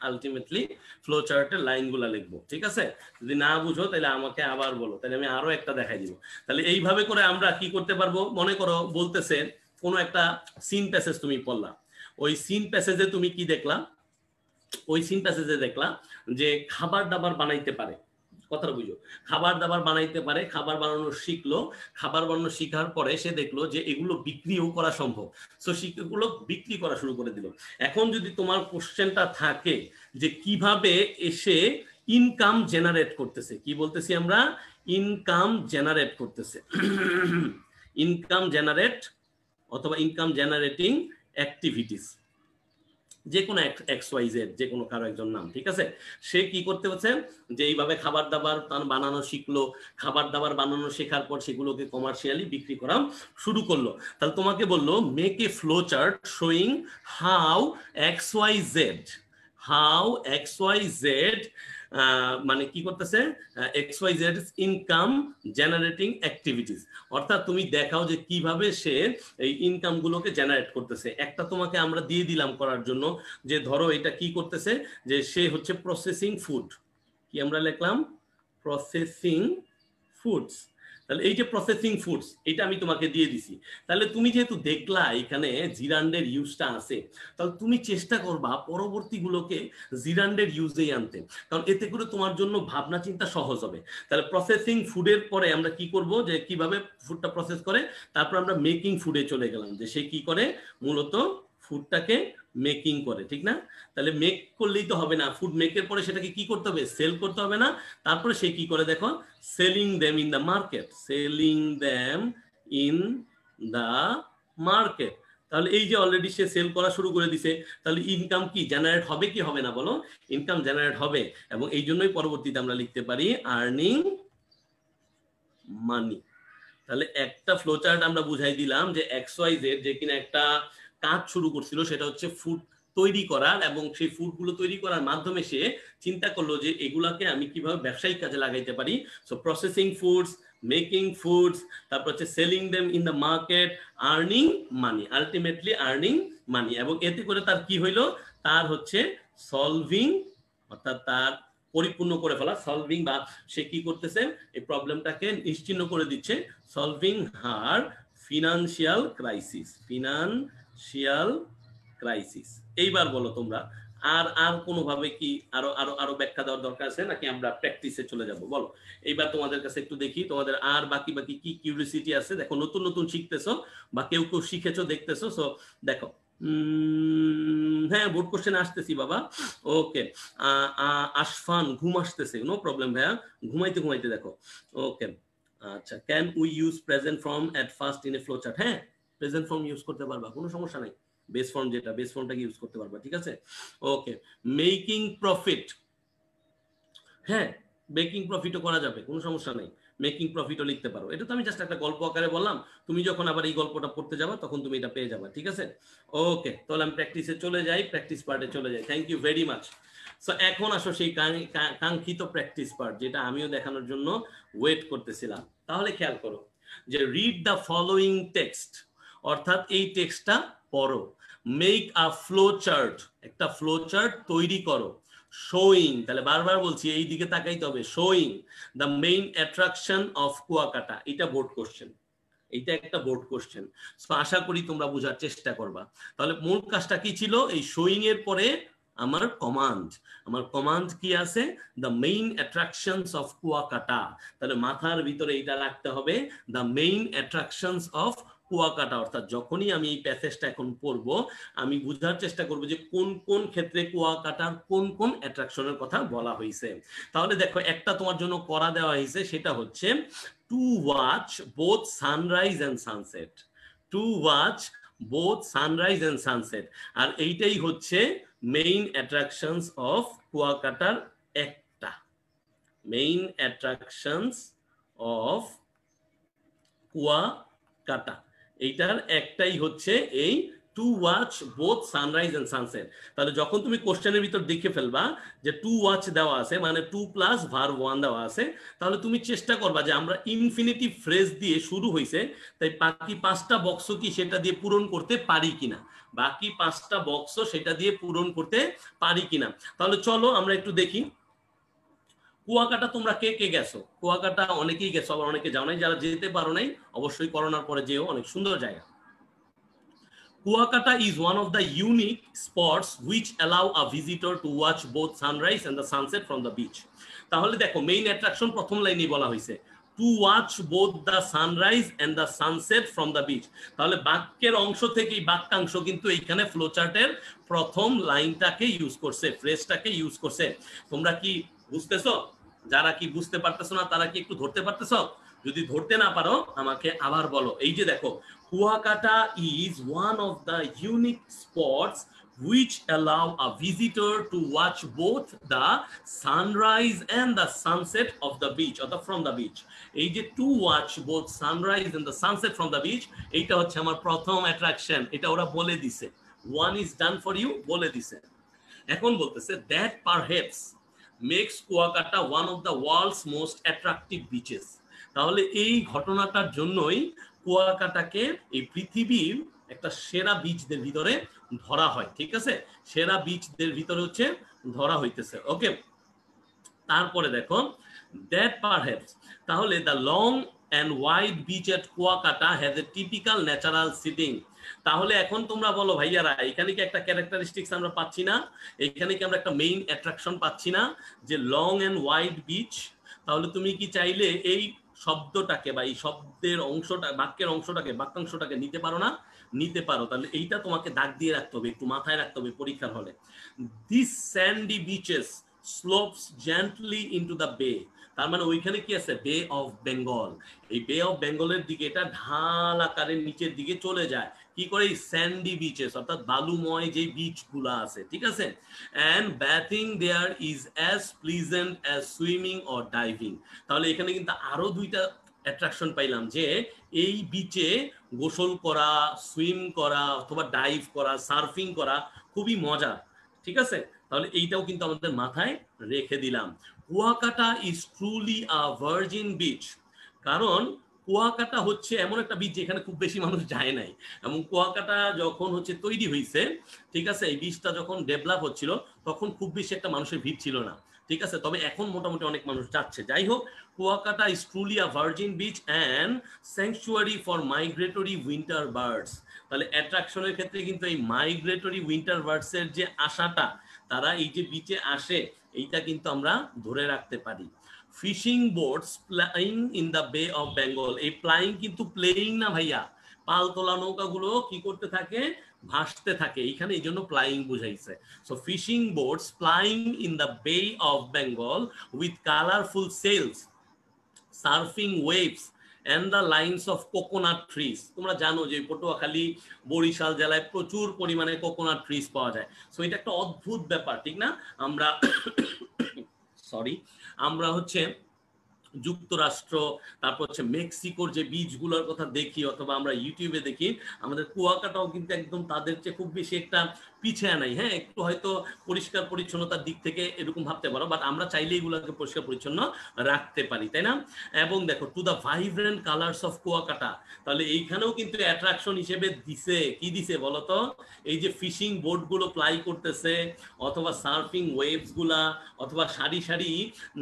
আলটিমেটলি ফ্লো চার্টের লাইনগুলা লিখবো, ঠিক আছে? যদি না বুঝো তাহলে আমাকে আবার বলো, তাহলে আমি আরো একটা দেখাই দিব। তাহলে এইভাবে করে আমরা কি করতে পারবো, মনে করো বলতেছে কোনো একটা সিন প্যাসেজ তুমি পড়লা, ওই সিন প্যাসেজে তুমি কি দেখলা, ওই সিন প্যাসেজে দেখলা যে খাবার দাবার বানাইতে পারে, কথাটা বুঝো, খাবার দাবার বানাইতে পারে, খাবার বানানো শিখলো, খাবার বানানো শিখার পরে সে দেখলো যে এগুলো বিক্রিও করা সম্ভব, সো সেগুলো বিক্রি করা শুরু করে দিল। এখন যদি তোমার কোশ্চেনটা থাকে যে কিভাবে এসে ইনকাম জেনারেট করতেছে, কি বলতেছি আমরা, ইনকাম জেনারেট করতেছে, ইনকাম জেনারেট অথবা ইনকাম জেনারেটিং অ্যাক্টিভিটিস, যে কোনো XYZ, যে কোনো কারো একজন নাম, ঠিক আছে? সে কি করতে হচ্ছে যে এইভাবে খাবার দাবার তার বানানো শিখলো, খাবার দাবার বানানো শেখার পর সেগুলোকে কমার্শিয়ালি বিক্রি করা শুরু করলো। তাহলে তোমাকে বললো make a flow chart showing how XYZ মানে কি করতেছে, XYZ ইনকাম জেনারেটিং অ্যাক্টিভিটিস, অর্থাৎ তুমি দেখাও যে কিভাবে সে এই ইনকাম গুলোকে জেনারেট করতেছে। একটা তোমাকে আমরা দিয়ে দিলাম করার জন্য, যে ধরো এটা কি করতেছে, যে সে হচ্ছে প্রসেসিং ফুড, কি আমরা লিখলাম প্রসেসিং ফুডস। তাহলে এই যে প্রসেসিং ফুডস, এটা আমি তোমাকে দিয়ে দিছি। তাহলে তুমি যেহেতু দেখলা এখানে জিরান্ডের ইউজটা আছে, তাহলে তুমি চেষ্টা করবা পরবর্তীগুলোকে জিরান্ডের ইউজেই আনতে, কারণ এতে করে তোমার জন্য ভাবনা চিন্তা সহজ হবে। তাহলে প্রসেসিং ফুডের পরে আমরা কি করব, যে কিভাবে ফুডটা প্রসেস করে, তারপর আমরা মেকিং ফুডে চলে গেলাম, যে সে কি করে মূলত ফুডটাকে মেকিং করে, ঠিক না? তাহলে মেক করলেই তো হবে না, ফুড মেকের পরে সেটাকে কি করতে হবে, সেল করতে হবে না? তারপরে সে কি করে দেখো, selling them in the market, selling them in the market. তাহলে এই যে অলরেডি সে সেল করা শুরু করে দিছে, তাহলে ইনকাম কি জেনারেট হবে কি হবে না বলো? ইনকাম জেনারেট হবে, এবং এই জন্যই পরবর্তীতে আমরা লিখতে পারি আর্নিং মানি। তাহলে একটা ফ্লোচার্ট আমরা বুঝাই দিলাম যে XYZ যে কিনা একটা কাজ শুরু করছিল, সেটা হচ্ছে ফুড তৈরি করার, এবং সেই ফুডগুলো তৈরি করার মাধ্যমে সে চিন্তা করলো যে এগুলাকে আমি কিভাবে ব্যবসায়িক কাজে লাগাইতে পারি। So processing foods, making foods, তারপর হচ্ছে selling them in the market, earning money, ultimately earning money. এবং এতে করে তার কি হইলো, তার হচ্ছে সলভিং, অর্থাৎ তার পরিপূর্ণ করে ফেলা, সলভিং, বা সে কি করতেছে এই প্রবলেমটাকে নিশ্চিহ্ন করে দিচ্ছে, সলভিং হার ফিনান্সিয়াল ক্রাইসিস, ফিনান্সিয়াল ক্রাইসিস। এইবার বলো তোমরা আর আর কোনোভাবে কি আরো আরো আরো ব্যাখ্যা দেওয়ার দরকার আছে, নাকি আমরা প্র্যাকটিসে চলে যাব? বলো এইবার তোমাদের কাছে একটু দেখি তোমাদের আর বাকি বাকি কি কিউরিওসিটি আছে। দেখো নতুন নতুন শিখতেছো, বা কেউ কেউ শিখেছো দেখতেছো, সো দেখো। হ্যাঁ, বোর্ড কোশ্চেন আসতেছি বাবা। ওকে, আশফান ঘুম আসতেছে, নো প্রবলেম ভাইয়া, ঘুমাইতে ঘুমাইতে দেখো। ওকে, আচ্ছা, can we use present form at first in a flow chart? হ্যাঁ, প্রেজেন্ট ফর্ম ইউজ করতে পারবা, কোনো সমস্যা নাই। বেস ফর্ম যেটা, বেস ফর্মটাকে ইউজ করতে পারবা, ঠিক আছে? ওকে, মেকিং প্রফিট, হ্যাঁ মেকিং প্রফিটও করা যাবে, কোনো সমস্যা নেই, মেকিং প্রফিটও লিখতে পারো। এটা তো আমি জাস্ট একটা গল্প আকারে বললাম, তুমি যখন আবার এই গল্পটা পড়তে যাবা তখন তুমি এটা পেয়ে যাবা, ঠিক আছে? ওকে, তাহলে আমি প্র্যাকটিসে চলে যাই, প্র্যাকটিস পার্টে চলে যাই। Thank you very much. So এখন আসো সেই কাঙ্ক্ষিত প্র্যাকটিস পার্ট, যেটা আমিও দেখানোর জন্য ওয়েট করতেছিলাম। তাহলে খেয়াল করো যে রিড দ্য ফলোইং টেক্সট, অর্থাৎ এই টেক্সটটা পড়ো। মেক আ ফ্লো চার্ট, একটা ফ্লো চার্ট তৈরি করো। শোয়িং, তাহলে বারবার বলছি এই দিকে তাকাইতে হবে, showing the main attraction of Kuakata. এটা বোর্ড কোশ্চেন, এটা একটা বোর্ড কোশ্চেন। সো আশা করি তোমরা বোঝার চেষ্টা করবা। তাহলে মূল কাজটা কি ছিল, এই শোয়িং এর পরে আমার কমান্ড কি আছে, the main attractions of Kuakata. তাহলে মাথার ভিতরে এটা রাখতে হবে, the main attractions of Kuakata. অর্থাৎ যখনই আমি এই প্যাসেজটা এখন পড়বো, আমি বুঝার চেষ্টা করবো যে কোন কোন ক্ষেত্রে কুয়াকাটার কোন কোন অ্যাট্রাকশনের কথা বলা হয়েছে। তাহলে দেখো একটা তোমার জন্য করা দেওয়া হয়েছে, সেটা হচ্ছে to watch both sunrise and sunset, to watch both sunrise and sunset. আর এইটাই হচ্ছে মেইন অ্যাট্রাকশনস অফ কুয়াকাটার একটা, মেইন অ্যাট্রাকশনস অফ কুয়াকাটা, এইটার একটাই হচ্ছে এই to watch both sunrise and sunset. তাহলে যখন তুমি কোশ্চেনের ভিতর দেখে ফেলবা যে টু ওয়াচ দেওয়া আছে, মানে 2 প্লাস ভার্ব 1 দেওয়া আছে, তাহলে তুমি চেষ্টা করবা যে আমরা ইনফিনিটিভ ফ্রেজ দিয়ে শুরু হয়েছে, তাই বাকি 5টা বক্স কি সেটা দিয়ে পূরণ করতে পারি কিনা, বাকি 5টা বক্স সেটা দিয়ে পূরণ করতে পারি কিনা। তাহলে চলো আমরা একটু দেখি। কুয়াকাটা তোমরা কে কে গেছো? কুয়াকাটা অনেকেই গেছো, আবার অনেকে যাও নাই। যারা যেতে পারো নাই অবশ্যই করোনার পরে যেও, অনেক সুন্দর জায়গা। Kuakata is one of the unique spots which allow a visitor to watch both sunrise and the sunset from the beach. তাহলে দেখো মেইন অ্যাট্রাকশন প্রথম লাইনেই বলা হয়েছে, to watch both the sunrise and the sunset from the beach. তাহলে বাক্যের অংশ থেকেই বাক্যাংশ কিন্তু এইখানে ফ্লোচার্টের প্রথম লাইনটাকে ইউজ করছে, ফ্রেজটাকে ইউজ করছে। তোমরা কি বুঝতেছো? যারা কি বুঝতে পারতেছো না তারা কি একটু ধরতে পারতেছো? যদি ধরতে না পারো আমাকে আবার বলো। এই যে দেখো, Kuakata is one of the unique spots which allow a visitor to watch both the sunrise and the sunset of the beach or from the beach. এই যে to watch both sunrise and the sunset from the beach, এইটা হচ্ছে আমার প্রথম attraction. এটা ওরা বলে দিছে, one is done for you বলে দিছে। এখন বলতেছে that perhaps makes Kuakata one of the world's most attractive beaches। তাহলে এই ঘটনাটার জন্যই কুয়াকাটাকে এই পৃথিবীর একটা সেরা বিচদের ভিতরে ধরা হয়, ঠিক আছে? সেরা বিচদের ভিতরে হচ্ছে ধরা হইতেছে, ওকে। তারপরে দেখো that perhaps, তাহলে the long and wide beach at Kuakata has a typical natural setting। তাহলে এখন তোমরা বলো ভাইয়ারা, এখানে কি একটা ক্যারেক্টারিস্টিক্স আমরা পাচ্ছি না? এখানে কি আমরা একটা মেইন অ্যাট্রাকশন পাচ্ছি না যে লং এন্ড ওয়াইড বিচ? তাহলে তুমি কি চাইলে এই শব্দটাকে বা এই শব্দের অংশটা, বাক্যের অংশটাকে, বাক্যাংশটাকে নিতে পারো না? নিতে পারো। তাহলে এইটা তোমাকে দাগ দিয়ে রাখতে হবে, একটু মাথায় রাখতে হবে পরীক্ষার হলে। This Sandy bitches slopes gently into the বে। তার মানে ওইখানে কি আছে? বে অফ বেঙ্গল। এই বে অফ বেঙ্গলের দিকে এটা ঢাল আকারে নিচের দিকে চলে যায়। কি করে? এই স্যান্ডি বিচেস, অর্থাৎ বালুময় যে বিচগুলো আছে, ঠিক আছে? And bathing there is as pleasant as swimming or diving. তাহলে এখানে কিন্তু আরো দুইটা অ্যাট্রাকশন পাইলাম, যে এই বিচে গোসল করা, সুইম করা অথবা ডাইভ করা, সার্ফিং করা খুবই মজা, ঠিক আছে? তাহলে এইটাও কিন্তু আমাদের মাথায় রেখে দিলাম। Kuakata is truly a virgin beach. কারণ কুয়াকাটা হচ্ছে এমন একটা বিচ যেখানে খুব বেশি মানুষ যায় নাই, এবং কুয়াকাটা যখন হচ্ছে তৈরি হয়েছে, ঠিক আছে, এই বিচটা যখন ডেভেলপ হচ্ছিল তখন খুব বেশি একটা মানুষের ভিড় ছিল না, ঠিক আছে? তবে এখন মোটামুটি অনেক মানুষ যাচ্ছে। যাই হোক, Kuakata is truly a virgin beach and sanctuary for migratory winter birds. তাহলে অ্যাট্রাকশনের ক্ষেত্রে কিন্তু এই মাইগ্রেটরি উইন্টার বার্ডসের যে আশাটা, তারা এই যে বিচে আসে, এইটা কিন্তু আমরা ধরে রাখতে পারি। Fishing boats plying in the বে অফ বেঙ্গল। এই প্লাইং কিন্তু প্লেইং না ভাইয়া, পাল তোলা নৌকাগুলো কি করতে থাকে? ভাসতে থাকে। এইখানে এই জন্য প্লাইং বুঝাইছে। So fishing boats plying in the বে of Bengal with colourful sails, surfing waves and the lines of coconut trees। তোমরা জানো যে পটুয়াখালী, বরিশাল জেলায় প্রচুর পরিমাণে কোকোনাট ট্রিজ পাওয়া যায়। সো এটা একটা অদ্ভুত ব্যাপার, ঠিক না? আমরা আমরা হচ্ছে যুক্তরাষ্ট্র, তারপর হচ্ছে মেক্সিকোর যে বিচগুলোর কথা দেখি অথবা আমরা ইউটিউবে দেখি, আমাদের কুয়াকাটাও কিন্তু একদম তাদের চেয়ে খুব বেশি একটা পিছিয়ে নাই। হ্যাঁ, একটু হয়তো পরিষ্কার পরিচ্ছন্নতার দিক থেকে এরকম ভাবতে পারো, বাট আমরা চাইলে এগুলোকে পরিষ্কার পরিচ্ছন্ন রাখতে পারি, তাই না? এবং দেখো to the vibrant colours of Kuakata. তাহলে এইখানেও কিন্তু অ্যাট্রাকশন হিসেবে দিছে, কি দিছে বলতো? এই যে ফিশিং বোটগুলো প্লাই করতেছে, অথবা সার্ফিং ওয়েভসগুলা, অথবা সারি সারি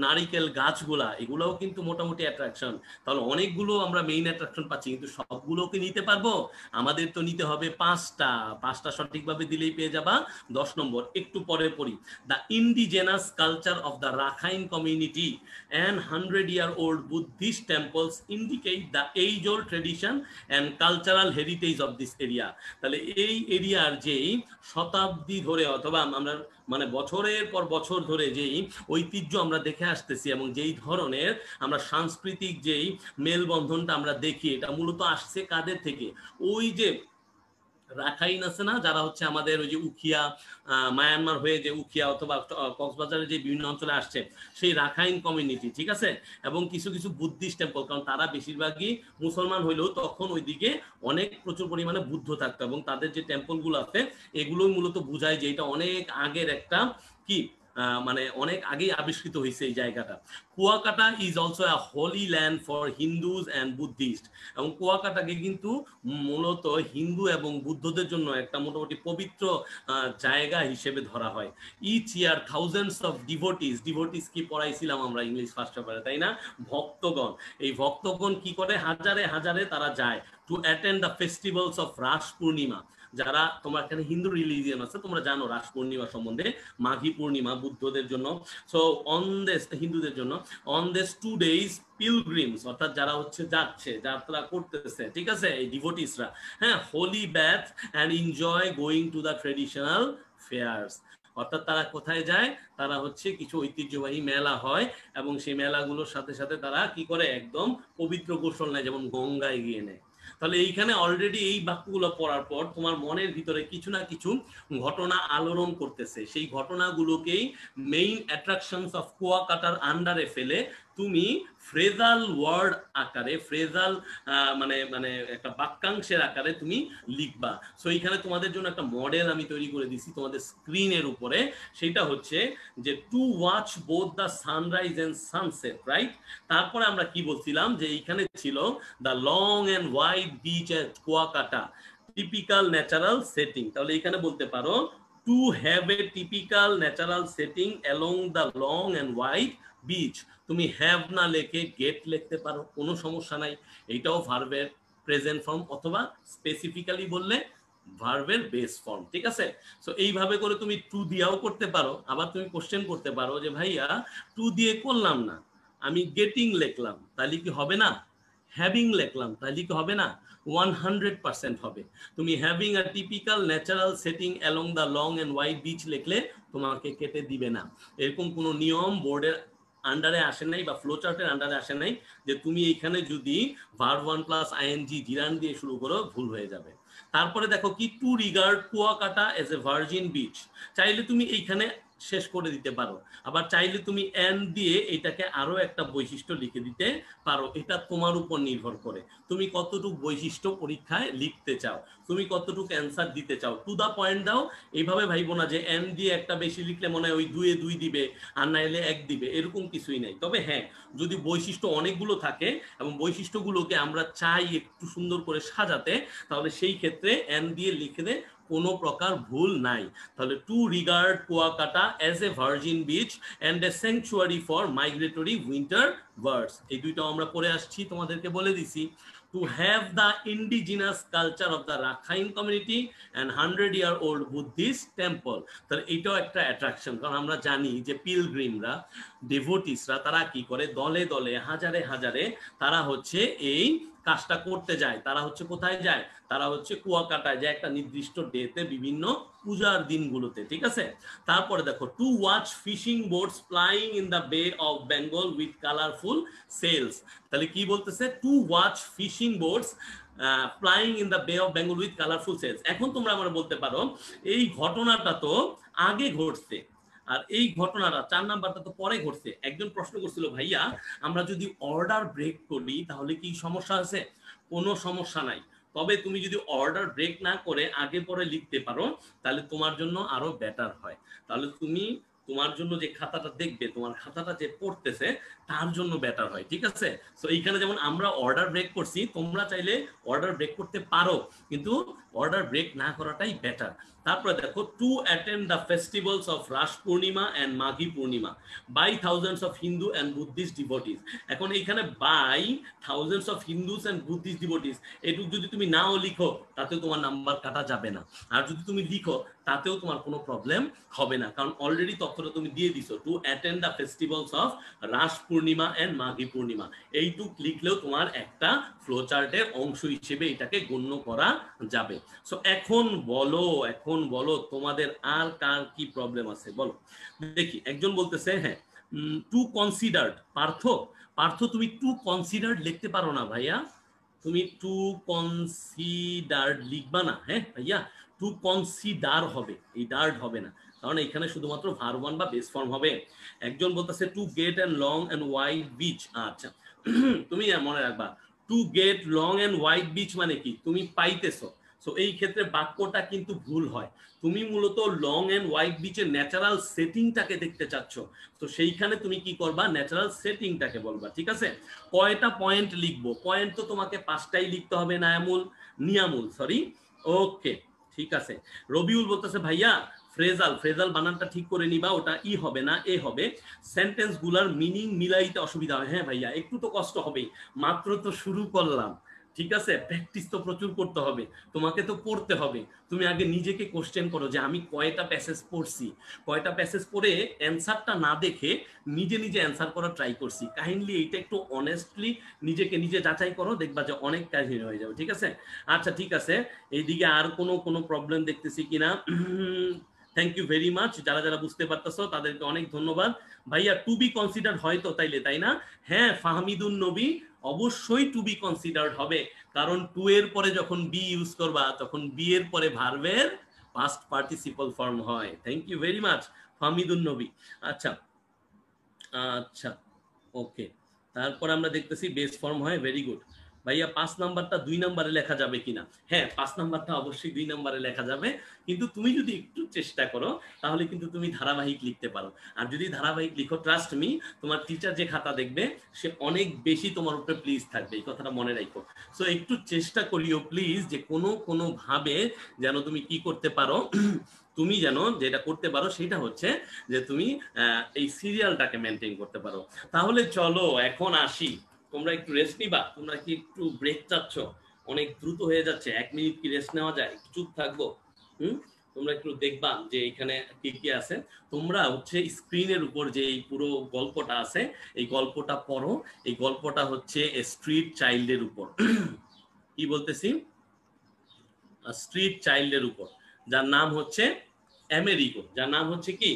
নারিকেল গাছগুলা, এগুলোও কিন্তু মোটামুটি অ্যাট্রাকশন। তাহলে অনেকগুলো আমরা মেইন অ্যাট্রাকশন পাচ্ছি, কিন্তু সবগুলোকে নিতে পারবো? আমাদের তো নিতে হবে পাঁচটা সঠিকভাবে দিলেই পেয়ে যাবা 10 নম্বর। একটু পরে পড়ি। The indigenous culture of the Rakhine community and 100-year-old Buddhist temples indicate the age old tradition and cultural heritage of this area. তাহলে এই এরিয়ার যেই শতাব্দী ধরে অথবা আমরা মানে বছরের পর বছর ধরে যেই ঐতিহ্য আমরা দেখে আসতেছি, এবং যেই ধরনের আমরা সাংস্কৃতিক যেই মেলবন্ধনটা আমরা দেখি, এটা মূলত আসছে কাদের থেকে? ওই যে রাখাইন আছে না, যারা হচ্ছে আমাদের ওই যে উখিয়া, মায়ানমার হয়ে যে উখিয়া অথবা কক্সবাজারের যে বিভিন্ন অঞ্চলে আসছে, সেই রাখাইন কমিউনিটি, ঠিক আছে? এবং কিছু কিছু বুদ্ধিস্ট টেম্পল, কারণ তারা বেশিরভাগই মুসলমান হইলেও তখন ওইদিকে অনেক প্রচুর পরিমাণে বুদ্ধ থাকতো, এবং তাদের যে টেম্পলগুলো আছে এগুলোই মূলত বোঝায় যে এটা অনেক আগের একটা কি মানে অনেক আগেই আবিষ্কৃত হয়েছে এই জায়গাটা। Kuakata is also a Holi land for Hindus and Buddhist. এবং কুয়াকাটাকে কিন্তু মূলত হিন্দু এবং বুদ্ধদের জন্য একটা মোটামুটি পবিত্র জায়গা হিসেবে ধরা হয়। Each year thousands of devotees কি পড়াইছিলাম আমরা ইংলিশ ফার্স্ট পেপারে, তাই না? ভক্তগণ। এই ভক্তগণ কি করে? হাজারে হাজারে তারা যায় to attend the festivals of Ras Purnima. যারা তোমার এখানে হিন্দু রিলিজিয়ন আছে, তোমরা জানো রাস পূর্ণিমা সম্বন্ধে, মাঘী পূর্ণিমা বুদ্ধদের জন্য, সো অন দিস হিন্দুদের জন্য, অন দিস 2 days পিলগ্রিমস, অর্থাৎ যারা হচ্ছে যাচ্ছে, যাত্রা করতেছে, ঠিক আছে, এই ডিভোটিসরা, হ্যাঁ, holy bath and enjoy going to the traditional fairs. অর্থাৎ তারা কোথায় যায়? তারা হচ্ছে কিছু ঐতিহ্যবাহী মেলা হয়, এবং সেই মেলাগুলোর সাথে সাথে তারা কি করে? একদম পবিত্র গোসল নেয়, যেমন গঙ্গায় গিয়ে নেয়। তাহলে এইখানে অলরেডি এই বাক্যগুলো পড়ার পর তোমার মনের ভিতরে কিছু না কিছু ঘটনা আলোড়ন করতেছে, সেই ঘটনাগুলোকেই মেইন অ্যাট্রাকশনস অফ কুয়াকাটার আন্ডারে ফেলে তুমি ফ্রেজাল ওয়ার্ড আকারে, ফ্রেজাল মানে মানে একটা বাক্যাংশের আকারে তুমি লিখবা। সো এইখানে তোমাদের জন্য একটা মডেল আমি তৈরি করে দিছি তোমাদের স্ক্রিনের উপরে, সেটা হচ্ছে যে to watch both the sunrise and sunset, right? তারপরে আমরা কি বলছিলাম যে এইখানে ছিল the long and wide beach at Kuakata, typical natural setting. তাহলে এখানে বলতে পারো to have a typical natural setting along the long and wide beach. তুমি হ্যাভ না লেখে গেট লিখতে পারো, কোনো সমস্যা নাই। এইটাও ভার্বের প্রেজেন্ট ফর্ম, অথবা স্পেসিফিক্যালি বললে ভার্বের বেস ফর্ম, ঠিক আছে? সো এইভাবে করে তুমি টু দিয়েও করতে পারো। আবার তুমি কোশ্চেন করতে পারো যে ভাইয়া টু দিয়ে করলাম না, আমি গেটিং লিখলাম, তাহলে কি হবে না? হ্যাভিং লিখলাম, তাহলে কি হবে না? 100% হবে। তুমি having a typical natural setting along the long and wide beach লিখলে তোমাকে কেটে দিবে না। এরকম কোনো নিয়ম বোর্ডের আন্ডারে আসে নাই বা ফ্লো চার্টের আন্ডারে আসে নাই যে তুমি এইখানে যদি ভার্ব 1 প্লাস আইএনজি জিরান দিয়ে শুরু করো ভুল হয়ে যাবে। তারপরে দেখো কি to regard Kuakata as a virgin beach, চাইলে তুমি এইখানে শেষ করে দিতে পারো, আবার চাইলে তুমি এন দিয়ে এটাকে আরো একটা বৈশিষ্ট্য লিখে দিতে পারো। এটা তোমার উপর নির্ভর করে তুমি কতটুকু বৈশিষ্ট্য পরীক্ষায় লিখতে চাও, তুমি কতটুকু অ্যান্সার দিতে চাও। টু দা পয়েন্ট দাও। এইভাবে ভাইবো না যে এন দিয়ে একটা বেশি লিখলে মনে হয় ওই 2 এ 2 দিবে আর নাইলে 1 দিবে, এরকম কিছুই নাই। তবে হ্যাঁ, যদি বৈশিষ্ট্য অনেকগুলো থাকে এবং বৈশিষ্ট্যগুলোকে আমরা চাই একটু সুন্দর করে সাজাতে, তাহলে সেই ক্ষেত্রে এন দিয়ে লিখে দে, কোনো প্রকার ভুল নাই। তাহলে to regard Kuakata as a virgin beach and a sanctuary for migratory winter birds, এই দুইটাও আমরা পড়ে আসছি, তোমাদেরকে বলে দিছি। To have the indigenous culture of the Rakhine community and 100-year-old Buddhist temple. তাহলে এটাও একটা অ্যাট্রাকশন, কারণ আমরা জানি যে পিলগ্রিমরা, ডেভোটিসরা, তারা কি করে দলে দলে হাজারে হাজারে তারা হচ্ছে এই কাজটা করতে যায়। তারা হচ্ছে কোথায় যায়? তারা হচ্ছে কুয়াকাটায় যায় একটা নির্দিষ্ট ডেতে, বিভিন্ন পূজার দিনগুলোতে, ঠিক আছে? তারপরে দেখো to watch fishing boats flying in the বে of Bengal with colourful sails. তাহলে কি বলতেছে? To watch fishing boats flying in the বে of Bengal with colourful sails. এখন তোমরা আমরা বলতে পারো এই ঘটনাটা তো আগে ঘটছে, আর এই ঘটনাটা 4 নাম্বারটা তো পরে ঘটছে। একজন প্রশ্ন করছিল, ভাইয়া আমরা যদি অর্ডার ব্রেক করি তাহলে কি সমস্যা আছে? কোনো সমস্যা নাই। তবে তুমি যদি অর্ডার ব্রেক না করে আগে পরে লিখতে পারো তাহলে তোমার জন্য আরো বেটার হয়। তাহলে তুমি তোমার জন্য যে খাতাটা দেখবে, তোমার খাতাটা যে পড়তেছে তার জন্য বেটার হয়, ঠিক আছে? সো এইখানে যেমন আমরা অর্ডার ব্রেক করছি, তোমরা চাইলে অর্ডার ব্রেক করতে পারো, কিন্তু অর্ডার ব্রেক না করাটাই বেটার। তারপরে দেখো to attend the festivals of Ras Purnima and Maghi Purnima by thousands of Hindu and Buddhist devotees. এখন এইখানে by thousands of Hindus and Buddhist devotees, এটুকু যদি তুমি নাও লিখো তাতেও তোমার নাম্বার কাটা যাবে না, আর যদি তুমি লিখো তাতেও তোমার কোনো প্রবলেম হবে না, কারণ অলরেডি তথ্যটা তুমি দিয়ে দিছো। To attend the festivals of Ras Purnima and Maghi Purnima, এইটুক লিখলেও তোমার একটা ফ্লো চার্টের অংশ হিসেবে এটাকে গণ্য করা যাবে। সো এখন বলো তোমাদের আর কার কি প্রবলেম আছে বলো দেখি। একজন বলতেছে হ্যাঁ টু কনসিডার্ড। পার্থ তুমি টু কনসিডার্ড লিখতে পারো না ভাইয়া, তুমি টু কনসিডার্ড লিখবা না। হ্যাঁ ভাইয়া, টু কনসিডার হবে, এই ডার্ড হবে না, কারণ এখানে শুধুমাত্র ভার্ব 1 বা বেস ফর্ম হবে। একজন বলতেছে to get and long and wide beach. আচ্ছা তুমি মনে রাখবা to get long and wide beach মানে কি? তুমি পাইতেছো। সো এই ক্ষেত্রে বাক্যটা কিন্তু ভুল হয়। তুমি মূলত লং এন্ড ওয়াইড বিচের ন্যাচারাল সেটিংটাকে দেখতে চাচ্ছ, তো সেইখানে তুমি কি করবা? ন্যাচারাল সেটিংটাকে বলবা, ঠিক আছে? কয়টা পয়েন্ট লিখবো? পয়েন্ট তো তোমাকে 5টাই লিখতে হবে, নিয়ামুল সরি। ওকে ঠিক আছে। রবিউল বলতেছে ভাইয়া ফ্রেজাল বানানটা ঠিক করে নিবা, ওটা ই হবে না এ হবে। সেন্টেন্স গুলার মিনিং মিলাইতে অসুবিধা হয়। হ্যাঁ ভাইয়া একটু তো কষ্ট হবেই, মাত্র তো শুরু করলাম, ঠিক আছে? প্র্যাকটিস তো প্রচুর করতে হবে, তোমাকে তো পড়তে হবে। তুমি আগে নিজেকে কোশ্চেন করো যে আমি কয়টা প্যাসেজ পড়ছি, কয়টা প্যাসেজ পড়ে অ্যান্সারটা না দেখে নিজে অ্যান্সার করার ট্রাই করছি। কাইন্ডলি এইটা একটু অনেস্টলি নিজেকে নিজে যাচাই করো, দেখবা যে অনেক কাহিনী হয়ে যাবে, ঠিক আছে? আচ্ছা ঠিক আছে, এইদিকে আর কোনো প্রবলেম দেখতেছি কিনা? Thank you very much. যারা বুঝতে পারতেছো তাদেরকে অনেক ধন্যবাদ। ভাইয়া টু বি কনসিডার হয়তো তাইলে, তাই না? হ্যাঁ ফাহমিদুন নবী অবশ্যই টু বি কনসিডার্ড হবে, কারণ টু এর পরে যখন বি ইউজ করবা তখন বি এর পরে ভার্বের পাস্ট পার্টিসিপল ফর্ম হয়। থ্যাংক ইউ ভেরি মাচ ফাহমিদুন নবী। আচ্ছা আচ্ছা ওকে, তারপর আমরা দেখতেছি বেস ফর্ম হয়। ভেরি গুড ভাইয়া। 5 নাম্বারটা 2 নাম্বারে লেখা যাবে কিনা? হ্যাঁ, 5 নাম্বারটা অবশ্যই 2 নাম্বারে লেখা যাবে, কিন্তু তুমি যদি একটু চেষ্টা করো তাহলে কিন্তু তুমি ধারাবাহিক লিখতে পারো। আর যদি ধারাবাহিক লিখো, ট্রাস্ট মি, তোমার টিচার যে খাতা দেখবে সে অনেক বেশি তোমার উপরে প্লিজ থাকবে, এই কথাটা মনে রাখো। সো একটু চেষ্টা করিও প্লিজ, যে কোনো ভাবে যেন তুমি কি করতে পারো, তুমি যেন যেটা করতে পারো সেটা হচ্ছে যে তুমি এই সিরিয়ালটাকে মেনটেন করতে পারো। তাহলে চলো এখন আসি, তোমরা একটু রেস্ট নিবা? তোমরা কি একটু ব্রেক চাচ্ছ? অনেক দ্রুত হয়ে যাচ্ছে, 1 মিনিট কি রেস্ট নেওয়া যায়? চুপ থাকবো? তোমরা একটু দেখবা যে এখানে কি কি আছে। তোমরা হচ্ছে স্ক্রিনের উপর যে এই পুরো গল্পটা আছে, এই গল্পটা পড়ো। এই গল্পটা হচ্ছে স্ট্রিট চাইল্ডের উপর। কি বলতেছি? স্ট্রিট চাইল্ডের উপর, যার নাম হচ্ছে আমেরিগো। যার নাম হচ্ছে কি?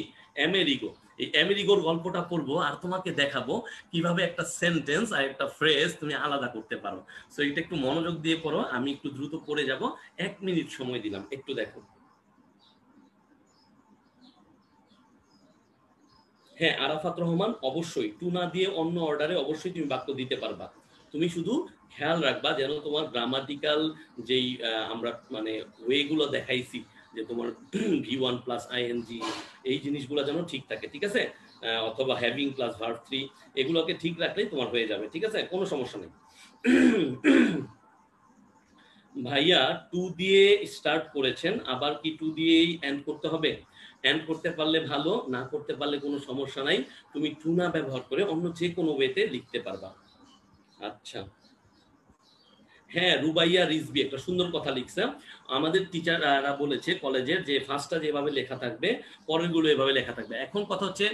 আমেরিগো। এই আমেরিগোর গল্পটা পড়বো আর তোমাকে দেখাবো কিভাবে একটা সেন্টেন্স আর একটা ফ্রেজ তুমি আলাদা করতে পারো। সো এটা একটু মনোযোগ দিয়ে পড়ো, আমি একটু দ্রুত পড়ে যাব, 1 মিনিট সময় দিলাম, একটু দেখো। হ্যাঁ আরাফাত রহমান, অবশ্যই টু না দিয়ে অন্য অর্ডারে অবশ্যই তুমি বাক্য দিতে পারবা। তুমি শুধু খেয়াল রাখবা যেন তোমার গ্রামাটিক্যাল যেই আমরা মানে ওয়েগুলো দেখাইছি, যে তোমার V1 প্লাস আইএনজি, এই জিনিসগুলো যেন ঠিক থাকে, ঠিক আছে? অথবা হ্যাভিং প্লাস ভার্ব 3, এগুলোকে ঠিক রাখলেই তোমার হয়ে যাবে, ঠিক আছে? কোনো সমস্যা নেই। ভাইয়া টু দিয়ে স্টার্ট করেছেন, আবার কি টু দিয়েই এন্ড করতে হবে? এন্ড করতে পারলে ভালো, না করতে পারলে কোনো সমস্যা নাই, তুমি টু না ব্যবহার করে অন্য যে কোনো ওয়েতে লিখতে পারবা। আচ্ছা হ্যাঁ, রুবাইয়া রিজবি একটা সুন্দর কথা লিখছে। আমাদের টিচাররা বলেছে কলেজের যে ফার্স্টটা যেভাবে লেখা থাকবে পরেরগুলো এভাবে লেখা থাকবে। এখন কথা হচ্ছে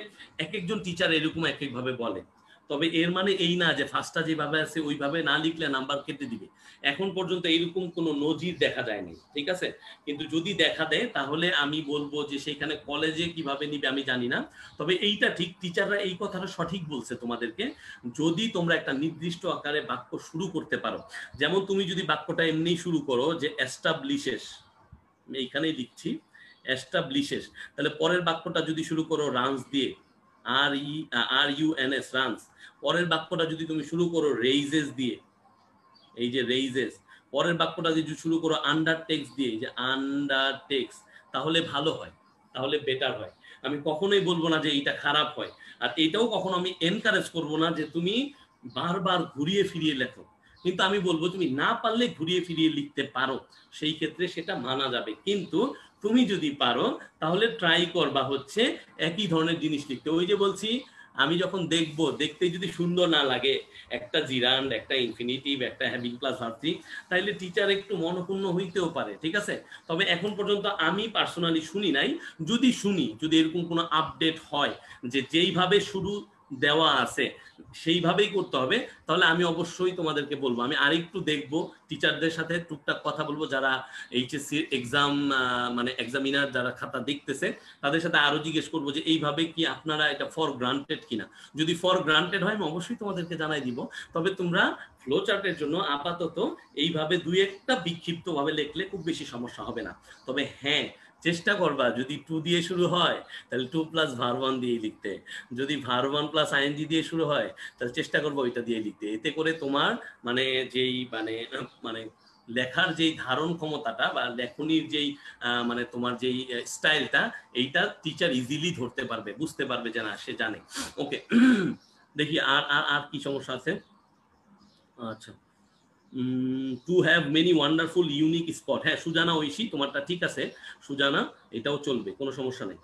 এক একজন টিচার এরকম এক একভাবে বলে, তবে এর মানে এই না যে ফার্স্টটা যেভাবে আছে ওইভাবে না লিখলে নাম্বার কেটে দিবে। এখন পর্যন্ত এইরকম কোনো নজির দেখা যায়নি, ঠিক আছে? কিন্তু যদি দেখা দেয় তাহলে আমি বলবো যে সেখানে কলেজে কিভাবে নিবে আমি জানি না, তবে এইটা ঠিক, টিচাররা এই কথাটা সঠিক বলছে তোমাদেরকে। যদি তোমরা একটা নির্দিষ্ট আকারে বাক্য শুরু করতে পারো, যেমন তুমি যদি বাক্যটা এমনি শুরু করো যে এস্টাবলিশেস, আমি এইখানেই লিখছি এস্টাবলিশেস, তাহলে পরের বাক্যটা যদি শুরু করো রানস দিয়ে, RUNS রানস, পরের বাক্যটা যদি তুমি শুরু করো রেইজেস দিয়ে, এই যে রেইজেস, পরের বাক্যটা যদি শুরু করো আন্ডারটেক্স দিয়ে, এই যে আন্ডারটেক্স, তাহলে ভালো হয়, তাহলে বেটার হয়। আমি কখনোই বলবো না যে এইটা খারাপ হয়, আর এইটাও কখনো আমি এনকারেজ করবো না যে তুমি বারবার ঘুরিয়ে ফিরিয়ে লেখো, কিন্তু আমি বলবো তুমি না পারলে ঘুরিয়ে ফিরিয়ে লিখতে পারো, সেই ক্ষেত্রে সেটা মানা যাবে। কিন্তু তুমি যদি পারো তাহলে ট্রাই করবা হচ্ছে একই ধরনের জিনিস লিখতে। ওই যে বলছি, আমি যখন দেখবো, দেখতে যদি সুন্দর না লাগে, একটা জিরান্ড, একটা ইনফিনিটিভ, একটা হ্যাভিং প্লাস ভার্ব 3, তাইলে টিচার একটু মনক্ষুণ্ণ হইতেও পারে, ঠিক আছে? তবে এখন পর্যন্ত আমি পার্সোনালি শুনি নাই। যদি শুনি, যদি এরকম কোনো আপডেট হয় যে যেইভাবে শুরু দেওয়া আছে সেইভাবেই করতে হবে, তাহলে আমি অবশ্যই তোমাদেরকে বলবো। আমি আরেকটু দেখবো, টিচারদের সাথে টুকটাক কথা বলবো, যারা এইচএসসি এক্সাম মানে এক্সামিনার যারা খাতা দেখতেছে তাদের সাথে আরো জিজ্ঞেস করবো যে এইভাবে কি আপনারা এটা ফর গ্রান্টেড কিনা। যদি ফর গ্রান্টেড হয় আমি অবশ্যই তোমাদেরকে জানাই দিব। তবে তোমরা ফ্লো চার্টের জন্য আপাতত এইভাবে দুই একটা বিক্ষিপ্ত ভাবে লিখলে খুব বেশি সমস্যা হবে না। তবে হ্যাঁ, চেষ্টা করবা যদি টু দিয়ে শুরু হয় তাহলে টু প্লাস ভার্ব 1 দিয়ে লিখতে, যদি ভার্ব 1 প্লাস আইএনজি দিয়ে শুরু হয় তাহলে চেষ্টা করবো ওইটা দিয়ে লিখতে। এতে করে তোমার মানে যেই মানে লেখার যেই ধারণ ক্ষমতাটা বা লেখনির যেই মানে তোমার যেই স্টাইলটা, এইটা টিচার ইজিলি ধরতে পারবে, বুঝতে পারবে যে না সে জানে। ওকে, দেখি আর আর আর কি সমস্যা আছে। আচ্ছা, to have many wonderful unique spot, হ্যাঁ সুজানা ঐশী তোমারটা ঠিক আছে, সুজানা এটাও চলবে, কোনো সমস্যা নেই।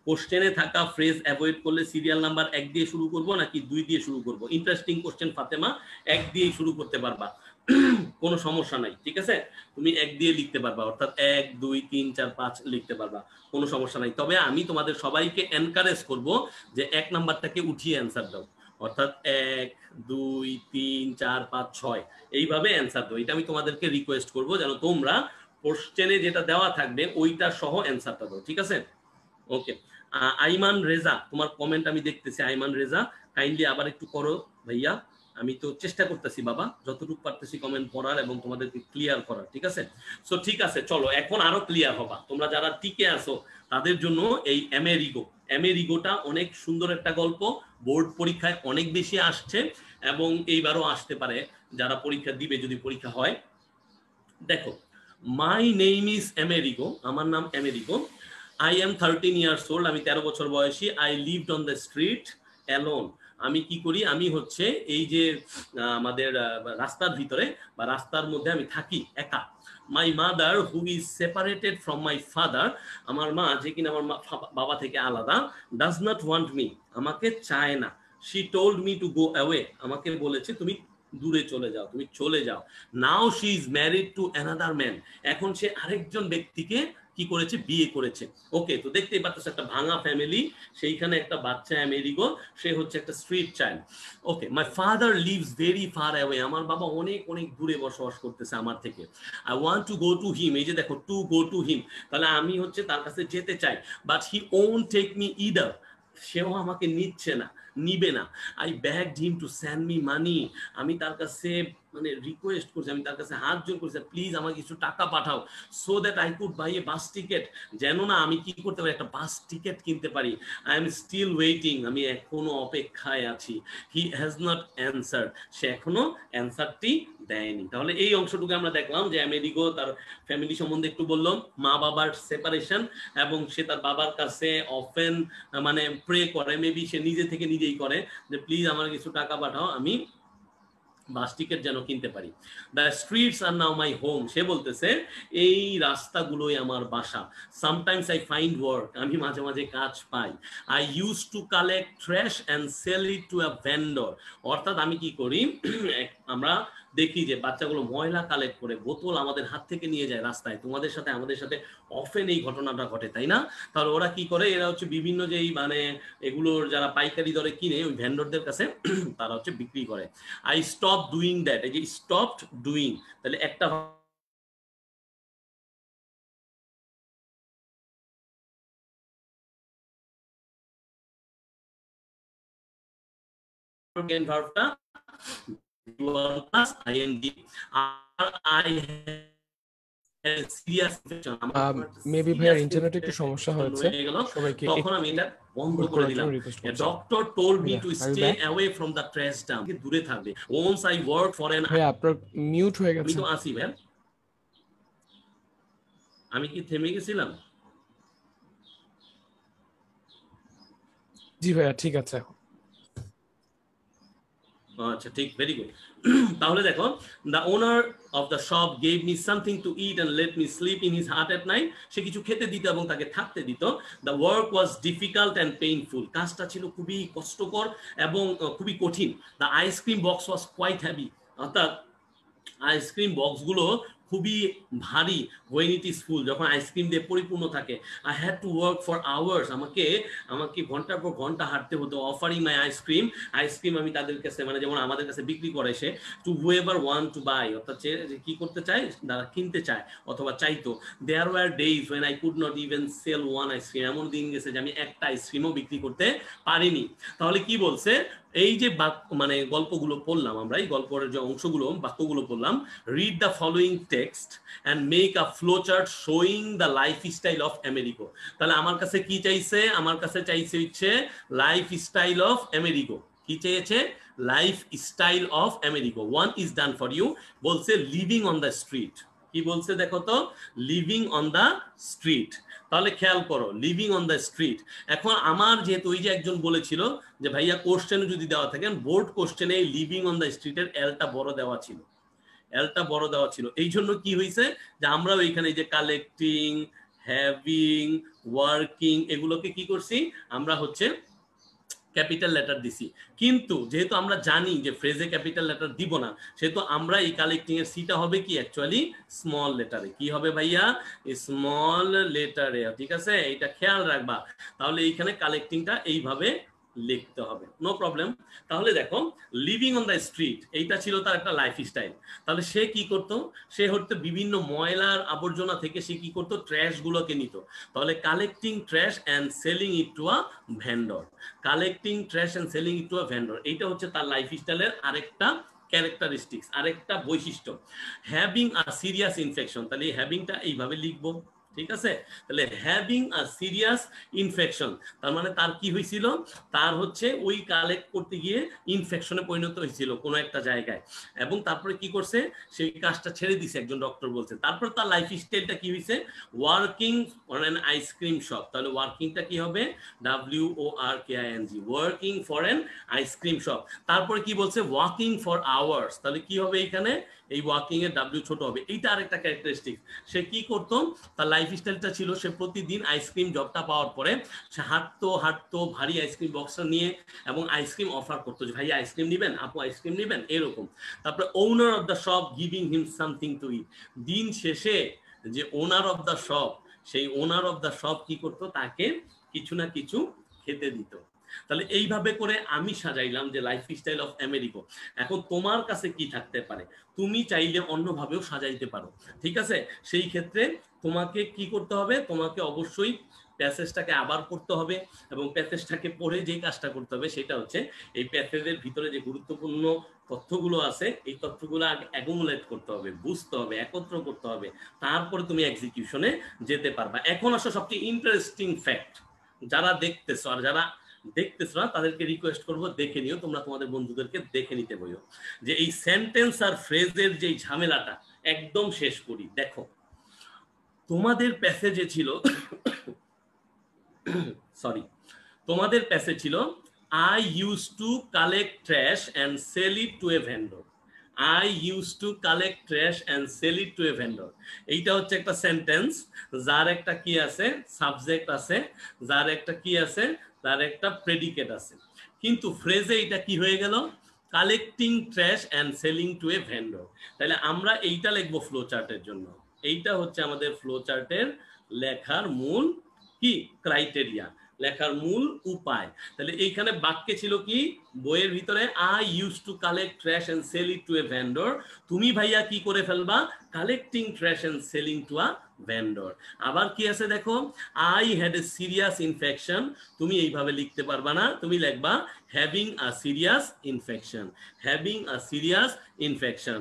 কোশ্চেনে থাকা ফ্রেজ অ্যাভয়েড করলে সিরিয়াল নাম্বার 1 দিয়ে শুরু করব নাকি 2 দিয়ে শুরু করব? ইন্টারেস্টিং কোশ্চেন ফাতেমা, 1 দিয়েই শুরু করতে পারবা, কোনো সমস্যা নাই, ঠিক আছে? তুমি 1 দিয়ে লিখতে পারবা, অর্থাৎ 1 2 3 4 5 লিখতে পারবা, কোনো সমস্যা নাই। তবে আমি তোমাদের সবাইকে এনকারেজ করব যে 1 নাম্বারটাকে উঠিয়ে অ্যান্সার দাও, অর্থাৎ 1 2 3 4 5 6 এইভাবে অ্যান্সার দাও। এটা আমি তোমাদেরকে রিকোয়েস্ট করব যেন তোমরা কোশ্চেনে যেটা দেওয়া থাকবে ওইটা সহ অ্যান্সারটা দাও, ঠিক আছে? ওকে, আইমান রেজা, তোমার কমেন্ট আমি দেখতেছি। আইমান রেজা, কাইন্ডলি আবার একটু করো ভাইয়া। আমি তো চেষ্টা করতেছি বাবা, যতটুকু পারতেছি কমেন্ট পড়ার এবং তোমাদেরকে ক্লিয়ার করার, ঠিক আছে? সো ঠিক আছে, চলো এখন আরো ক্লিয়ার হবা তোমরা যারা টিকে আসো তাদের জন্য। এই আমেরিগো, আমেরিগোটা অনেক সুন্দর একটা গল্প, বোর্ড পরীক্ষায় অনেক বেশি আসছে এবং এইবারও আসতে পারে যারা পরীক্ষা দিবে, যদি পরীক্ষা হয়। দেখো, মাই নেম ইজ আমেরিগো, আমার নাম Amerigo. I am 13 years old, আমি 13 বছর বয়সী। I lived on the street alone, আমি কি করি, আমি হচ্ছে এই যে আমাদের রাস্তার ভিতরে বা রাস্তার মধ্যে আমি থাকি একা। My mother who is separated from my father, আমার মা যে কিনা আমার বাবা থেকে আলাদা, ডাজ নট ওয়ান্ট মি, আমাকে চায় না। She told me to go away, আমাকে বলেছে তুমি দূরে চলে যাও, তুমি চলে যাও। Now she is married to another man, এখন সে আরেকজন ব্যক্তিকে কি করেছে, বিয়ে করেছে। ওকে, তো দেখতেই পাচ্ছ একটা ভাঙা ফ্যামিলি, সেইখানে একটা বাচ্চা আমেরিগো, সে হচ্ছে একটা street child. Okay, my father leaves very far away, আমার বাবা অনেক অনেক দূরে বসবাস করতেছে আমার থেকে। I want to go to him, এই যে দেখো টু গো টু হিম, তাহলে আমি হচ্ছে তার কাছে যেতে চাই। But he won't take me either, সেও আমাকে নিচ্ছে না, নিবে না। I begged him to send me money, আমি তার কাছে মানে রিকোয়েস্ট করছি, আমি তার কাছে হাত জোর করছি, প্লিজ আমাকে কিছু টাকা পাঠাও, so that I could buy a bus ticket, যেন না আমি কি করতে পারি, একটা বাস টিকেট কিনতে পারি। আই এম স্টিল ওয়েটিং, আমি এখনো অপেক্ষায় আছি। হি হ্যাজ নট অ্যান্সার্ড, সে এখনো অ্যান্সারটি দেয়নি। তাহলে এই অংশটুকু আমরা দেখলাম যে আমেরিগো তার ফ্যামিলি সম্বন্ধে একটু বললো, মা বাবার সেপারেশন, এবং সে তার বাবার কাছে অফেন মানে প্রে করে, মেবি সে নিজে থেকে নিজেই করে যে প্লিজ আমার কিছু টাকা পাঠাও, আমি বাস টিকেট যেন কিনতে পারি। The streets are now my home, সে বলতেছে এই রাস্তাগুলোই আমার বাসা। সামটাইমস আই ফাইন্ড ওয়ার্ক, আমি মাঝে মাঝে কাজ পাই। I use to collect trash and sell it to a vendor, অর্থাৎ আমি কি করি, আমরা দেখি যে বাচ্চাগুলো ময়লা কালেক্ট করে বোতল আমাদের হাত থেকে নিয়ে যায় রাস্তায়, তোমাদের সাথে আমাদের সাথে অফেন এই ঘটনাটা ঘটে, তাই না? তাহলে ওরা কি করে, এরা হচ্ছে বিভিন্ন যেই মানে এগুলোর যারা পাইকারি দরে কিনে ওই ভেন্ডরদের কাছে তারা হচ্ছে বিক্রি করে। আই স্টপ ডুইং দ্যাট, এই যে স্টপড ডুইং, তাহলে একটা ভার্বটা প্লাস আইএনজি। আর আই সিরিয়াস মেবি ভাইয়ার ইন্টারনেটে একটু সমস্যা হয়েছে, সবাইকে তখন আমি এটা বন্ধ করে দিলাম। Doctor told me to stay away from the trash dump, দূরে থাকবে। ওনস আই ওয়ার্ক ফর এন, ভাই আপনার মিউট হয়ে গেছে। আমি তো আসি ভাই, আমি কি থেমে গেছিলাম? জি ভাইয়া ঠিক আছে। আচ্ছা ঠিক, ভেরি গুড। তাহলে দেখো, the owner of the shop gave me something to eat and let me sleep in his hut at night, সে কিছু খেতে দিত এবং তাকে থাকতে দিত। The work was difficult and painful, কাজটা ছিল খুবই কষ্টকর এবং খুবই কঠিন। The ice cream box was quite heavy, অর্থাৎ আইসক্রিম বক্সগুলো খুবই ভারী। হোয়েন ইট ইজ ফুল, যখন আইসক্রিম দিয়ে পরিপূর্ণ থাকে। I had to work for hours, আমাকে ঘন্টার পর ঘন্টা হাঁটতে হতো। অফারিং মাই আইসক্রিম, আইসক্রিম আমি তাদের কাছে মানে যেমন আমাদের কাছে বিক্রি করে সে, to whoever want to buy, অর্থাৎ কি করতে চায়, যারা কিনতে চায় অথবা চাইতো। There were days when I could not even sell one ice cream, এমন দিন গেছে যে আমি একটা আইসক্রিমও বিক্রি করতে পারিনি। তাহলে কি বলছে, এই যে মানে গল্পগুলো পড়লাম আমরা, এই গল্পের যে অংশগুলো বাক্যগুলো পড়লাম, read the following text and make a flow chart showing the life style of Amerigo. তাহলে আমার কাছে কি চাইছে, আমার কাছে চাইছে হচ্ছে লাইফ স্টাইল অফ আমেরিগো। কি চেয়েছে, life style of Amerigo. One is done for you, বলছে লিভিং অন দ্য স্ট্রিট। কি বলছে দেখো তো, লিভিং অন দ্য স্ট্রিট। তাহলে খেয়াল করো, লিভিং অন দ্য স্ট্রিট। এখন আমার যেহেতু ওই যে একজন বলেছিল যে ভাইয়া কোশ্চেনে যদি দেওয়া থাকেন, বোর্ড কোশ্চেনে লিভিং অন দ্য স্ট্রিটের এলটা বড় দেওয়া ছিল, এলটা বড় দেওয়া ছিল। এই জন্য কি হয়েছে যে আমরাও এখানে যে কালেক্টিং, হ্যাভিং, ওয়ার্কিং এগুলোকে কি করছি, আমরা হচ্ছে ক্যাপিটাল লেটার দিছি। কিন্তু যেহেতু আমরা জানি যে ফ্রেজে ক্যাপিটাল লেটার দিব না, সেহেতু আমরা এই কালেক্টিং এর সিটা হবে কি অ্যাকচুয়ালি স্মল লেটারে। কি হবে ভাইয়া, স্মল লেটারে, ঠিক আছে, এটা খেয়াল রাখবা। তাহলে এইখানে কালেক্টিংটা এইভাবে লিখতে হবে, নো প্রবলেম। তাহলে দেখো লিভিং অন দ্য স্ট্রিট, এইটা ছিল তার একটা লাইফস্টাইল। তাহলে সে কি করতো, সে হচ্ছে বিভিন্ন ময়লার আবর্জনা থেকে সে কি করতো, ট্র্যাশ গুলোকে নিত। তাহলে collecting trash and selling it to a vendor, collecting trash and selling it to a vendor, এইটা হচ্ছে তার লাইফস্টাইলের আরেকটা ক্যারেক্টারিস্টিক্স, আরেকটা বৈশিষ্ট্য। হ্যাভিং আ সিরিয়াস ইনফেকশন, তাহলে এই হ্যাভিংটা এইভাবে লিখবো, ঠিক আছে। তাহলে হ্যাভিং আ সিরিয়াস ইনফেকশন, তার মানে তার কি হয়েছিল, তার হচ্ছে ওই কালেক্ট করতে গিয়ে ইনফেকশনে পরিণত হয়েছিল কোনো একটা জায়গায়, এবং তারপরে কি করছে, সেই কাজটা ছেড়ে দিছে, একজন ডক্টর বলছে। তারপর তার লাইফ স্টাইলটা কি হয়েছে, working for an ice cream shop, তাহলে ওয়ার্কিংটা কি হবে, WORKING, working for an ice cream shop. তারপরে কি বলছে, ওয়াকিং ফর আওয়ার্স, তাহলে কি হবে এখানে, এই ওয়াকিং এর W ছোট হবে, এইটা আরেকটা ক্যারেক্টারিস্টিক। সে কি করতো, তার লাইফস্টাইলটা ছিল সে প্রতিদিন আইসক্রিম জবটা পাওয়ার পরে সে হাঁটতো ভারী আইসক্রিম বক্সটা নিয়ে, এবং আইসক্রিম অফার করতো যে ভাই আইসক্রিম নেবেন, আপু আইসক্রিম নেবেন, এরকম। তারপরে owner of the shop giving him something to eat, দিন শেষে যে ওনার অফ দ্য শপ, সেই ওনার অফ দ্য শপ কি করতো, তাকে কিছু না কিছু খেতে দিত। তাহলে এইভাবে করে আমি সাজাইলাম যে লাইফস্টাইল অফ আমেরিকো। এখন তোমার কাছে কি থাকতে পারে, তুমি চাইলে অন্যভাবেও সাজাইতে পারো, ঠিক আছে। সেই ক্ষেত্রে তোমাকে কি করতে হবে, তোমাকে অবশ্যই প্যাসেজটাকে আবার পড়তে হবে, এবং প্যাসেজটাকে পড়ে যে কাজটা করতে হবে সেটা হচ্ছে এই প্যাসেজের ভিতরে যে গুরুত্বপূর্ণ তথ্যগুলো আছে, এই তথ্যগুলো আগে অ্যাকুমুলেট করতে হবে, বুঝতে হবে, একত্র করতে হবে, তারপরে তুমি এক্সিকিউশনে যেতে পারবা। এখন আসলে সবচেয়ে ইন্টারেস্টিং ফ্যাক্ট, যারা দেখতেছো আর যারা দেখতেছো না তাদেরকে রিকোয়েস্ট করবো দেখে নিও, তোমরা তোমাদের বন্ধুদেরকে দেখে নিতে বলো, যে এই সেন্টেন্স আর ফ্রেজের যে ঝামেলাটা একদম শেষ করি। দেখো তোমাদের প্যাসেজে ছিল সরি, তোমাদের প্যাসেজ ছিল I used to collect trash and sell it to a vendor, I used to collect trash and sell it to a vendor। এইটা হচ্ছে একটা সেন্টেন্স, যার একটা কি আছে, সাবজেক্ট আছে, যার একটা কি আছে, তার একটা প্রেডিকেট আছে, কিন্তু ফ্রেজে এটা কি হয়ে গেল, collecting trash and selling to a vendor. তাহলে আমরা এইটা লিখবো ফ্লো চার্টের জন্য, এইটা হচ্ছে আমাদের ফ্লো চার্টের লেখার মূল কি ক্রাইটেরিয়া, লেখার মূল উপায়। তাহলে এইখানে বাক্যে ছিল কি, বইয়ের ভিতরে I used to collect trash and sell it to a vendor, তুমি ভাইয়া কি করে ফেলবা, collecting trash and selling to a vendor। আবার কি আছে দেখো, I had a serious infection, তুমি এইভাবে লিখতে পারবা না, তুমি লিখবা having a serious infection, having a serious infection।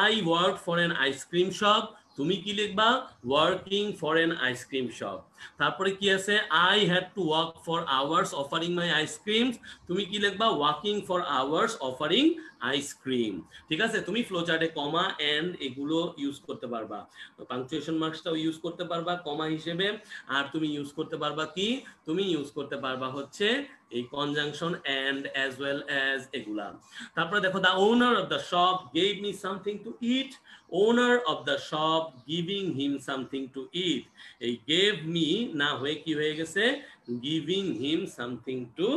I worked for an ice cream shop, তুমি কি লিখবা, working for N ice cream shop. তারপরে কি আছে, I had to work for hours offering my ice cream, তুমি কি লিখবা, working for hours offering ice cream. ঠিক আছে, তুমি ফ্লোচার্টে কমা এন্ড এগুলো ইউজ করতে পারবা, পাংচুয়েশন মার্কসটাও ইউজ করতে পারবা কমা হিসেবে, আর তুমি ইউজ করতে পারবা কি, তুমি ইউজ করতে পারবা হচ্ছে এই conjunction and as well as এগুলা। তারপরে দেখো, the owner of the shop gave me something to eat, owner of the shop giving him something to eat, এই গেভ মি না হয়ে কি হয়ে গেছে, giving him something to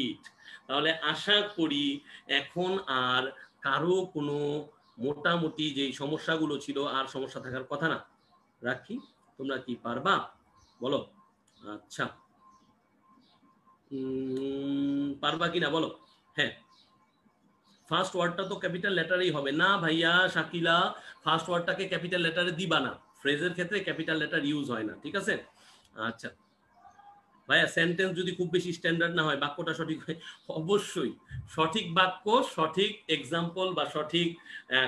eat. তাহলে আশা করি এখন আর কারো কোনো মোটামুটি যে সমস্যাগুলো ছিল আর সমস্যা থাকার কথা না। রাখি, তোমরা কি পারবা বলো? আচ্ছা, পারবা কিনা বলো? হ্যাঁ, ফার্স্ট ওয়ার্ডটা তো ক্যাপিটাল লেটারেই হবে না ভাইয়া শাকিলা, ফার্স্ট ওয়ার্ডটাকে ক্যাপিটাল লেটারে দিবা না, ফ্রেজের ক্ষেত্রে ক্যাপিটাল লেটার ইউজ হয় না, ঠিক আছে? আচ্ছা ভাইয়া, সেন্টেন্স যদি খুব বেশি স্ট্যান্ডার্ড না হয়, বাক্যটা সঠিক হয়, অবশ্যই সঠিক বাক্য, সঠিক এক্সাম্পল বা সঠিক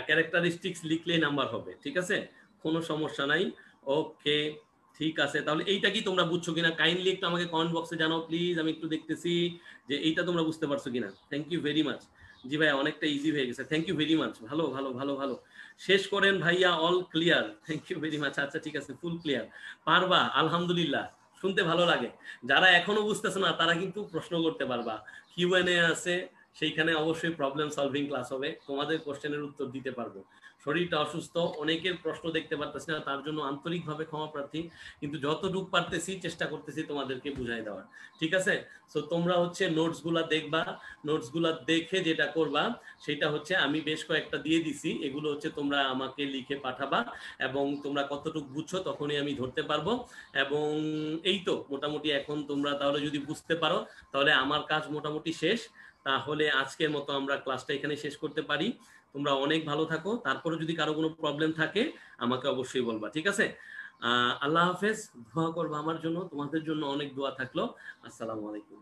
ক্যারেক্টারিস্টিক্স লিখলেই নাম্বার হবে, ঠিক আছে, কোনো সমস্যা নাই। ওকে, ঠিক আছে, তাহলে এইটা কি তোমরা বুঝছো কিনা কাইন্ডলি একটু আমাকে কমেন্ট বক্সে জানাও প্লিজ, আমি একটু দেখতেছি যে এইটা তোমরা বুঝতে পারছো কিনা। Thank you very much. জি ভাইয়া, অনেকটা ইজি হয়ে গেছে, থ্যাংক ইউ ভেরি মাচ, ভালো ভালো ভালো ভালো, শেষ করেন ভাইয়া, all clear, thank you very much. আচ্ছা ঠিক আছে, ফুল ক্লিয়ার, পারবা, আলহামদুলিল্লাহ, শুনতে ভালো লাগে। যারা এখনো বুঝতেছে না তারা কিন্তু প্রশ্ন করতে পারবা, কিউএনএ আছে, সেইখানে অবশ্যই প্রবলেম সলভিং ক্লাস হবে, তোমাদের কোশ্চেনের উত্তর দিতে পারবো। শরীরটা অসুস্থ, অনেকের প্রশ্ন দেখতে পারতেছি না, তার জন্য আন্তরিকভাবে ক্ষমা প্রার্থী, কিন্তু যতটুকু পারতেছি চেষ্টা করতেছি তোমাদেরকে বুঝাই দেওয়ার। ঠিক আছে? সো তোমরা হচ্ছে নোটসগুলা দেখবা, নোটসগুলা দেখে যেটা করবা সেটা হচ্ছে আমি বেশ কয়েকটা দিয়ে দিছি, এগুলো হচ্ছে তোমরা আমাকে লিখে পাঠাবা এবং তোমরা কতটুকু বুঝছো তখনই আমি ধরতে পারবো। এবং এই তো মোটামুটি এখন তোমরা তাহলে যদি বুঝতে পারো তাহলে আমার কাজ মোটামুটি শেষ। তাহলে আজকের মতো আমরা ক্লাসটা এখানে শেষ করতে পারি। তোমরা অনেক ভালো থাকো, তারপরে যদি কারো কোনো প্রবলেম থাকে আমাকে অবশ্যই বলবা। ঠিক আছে? আল্লাহ হাফেজ। দোয়া করবা আমার জন্য, তোমাদের জন্য অনেক দোয়া থাকলো। আসসালামু আলাইকুম।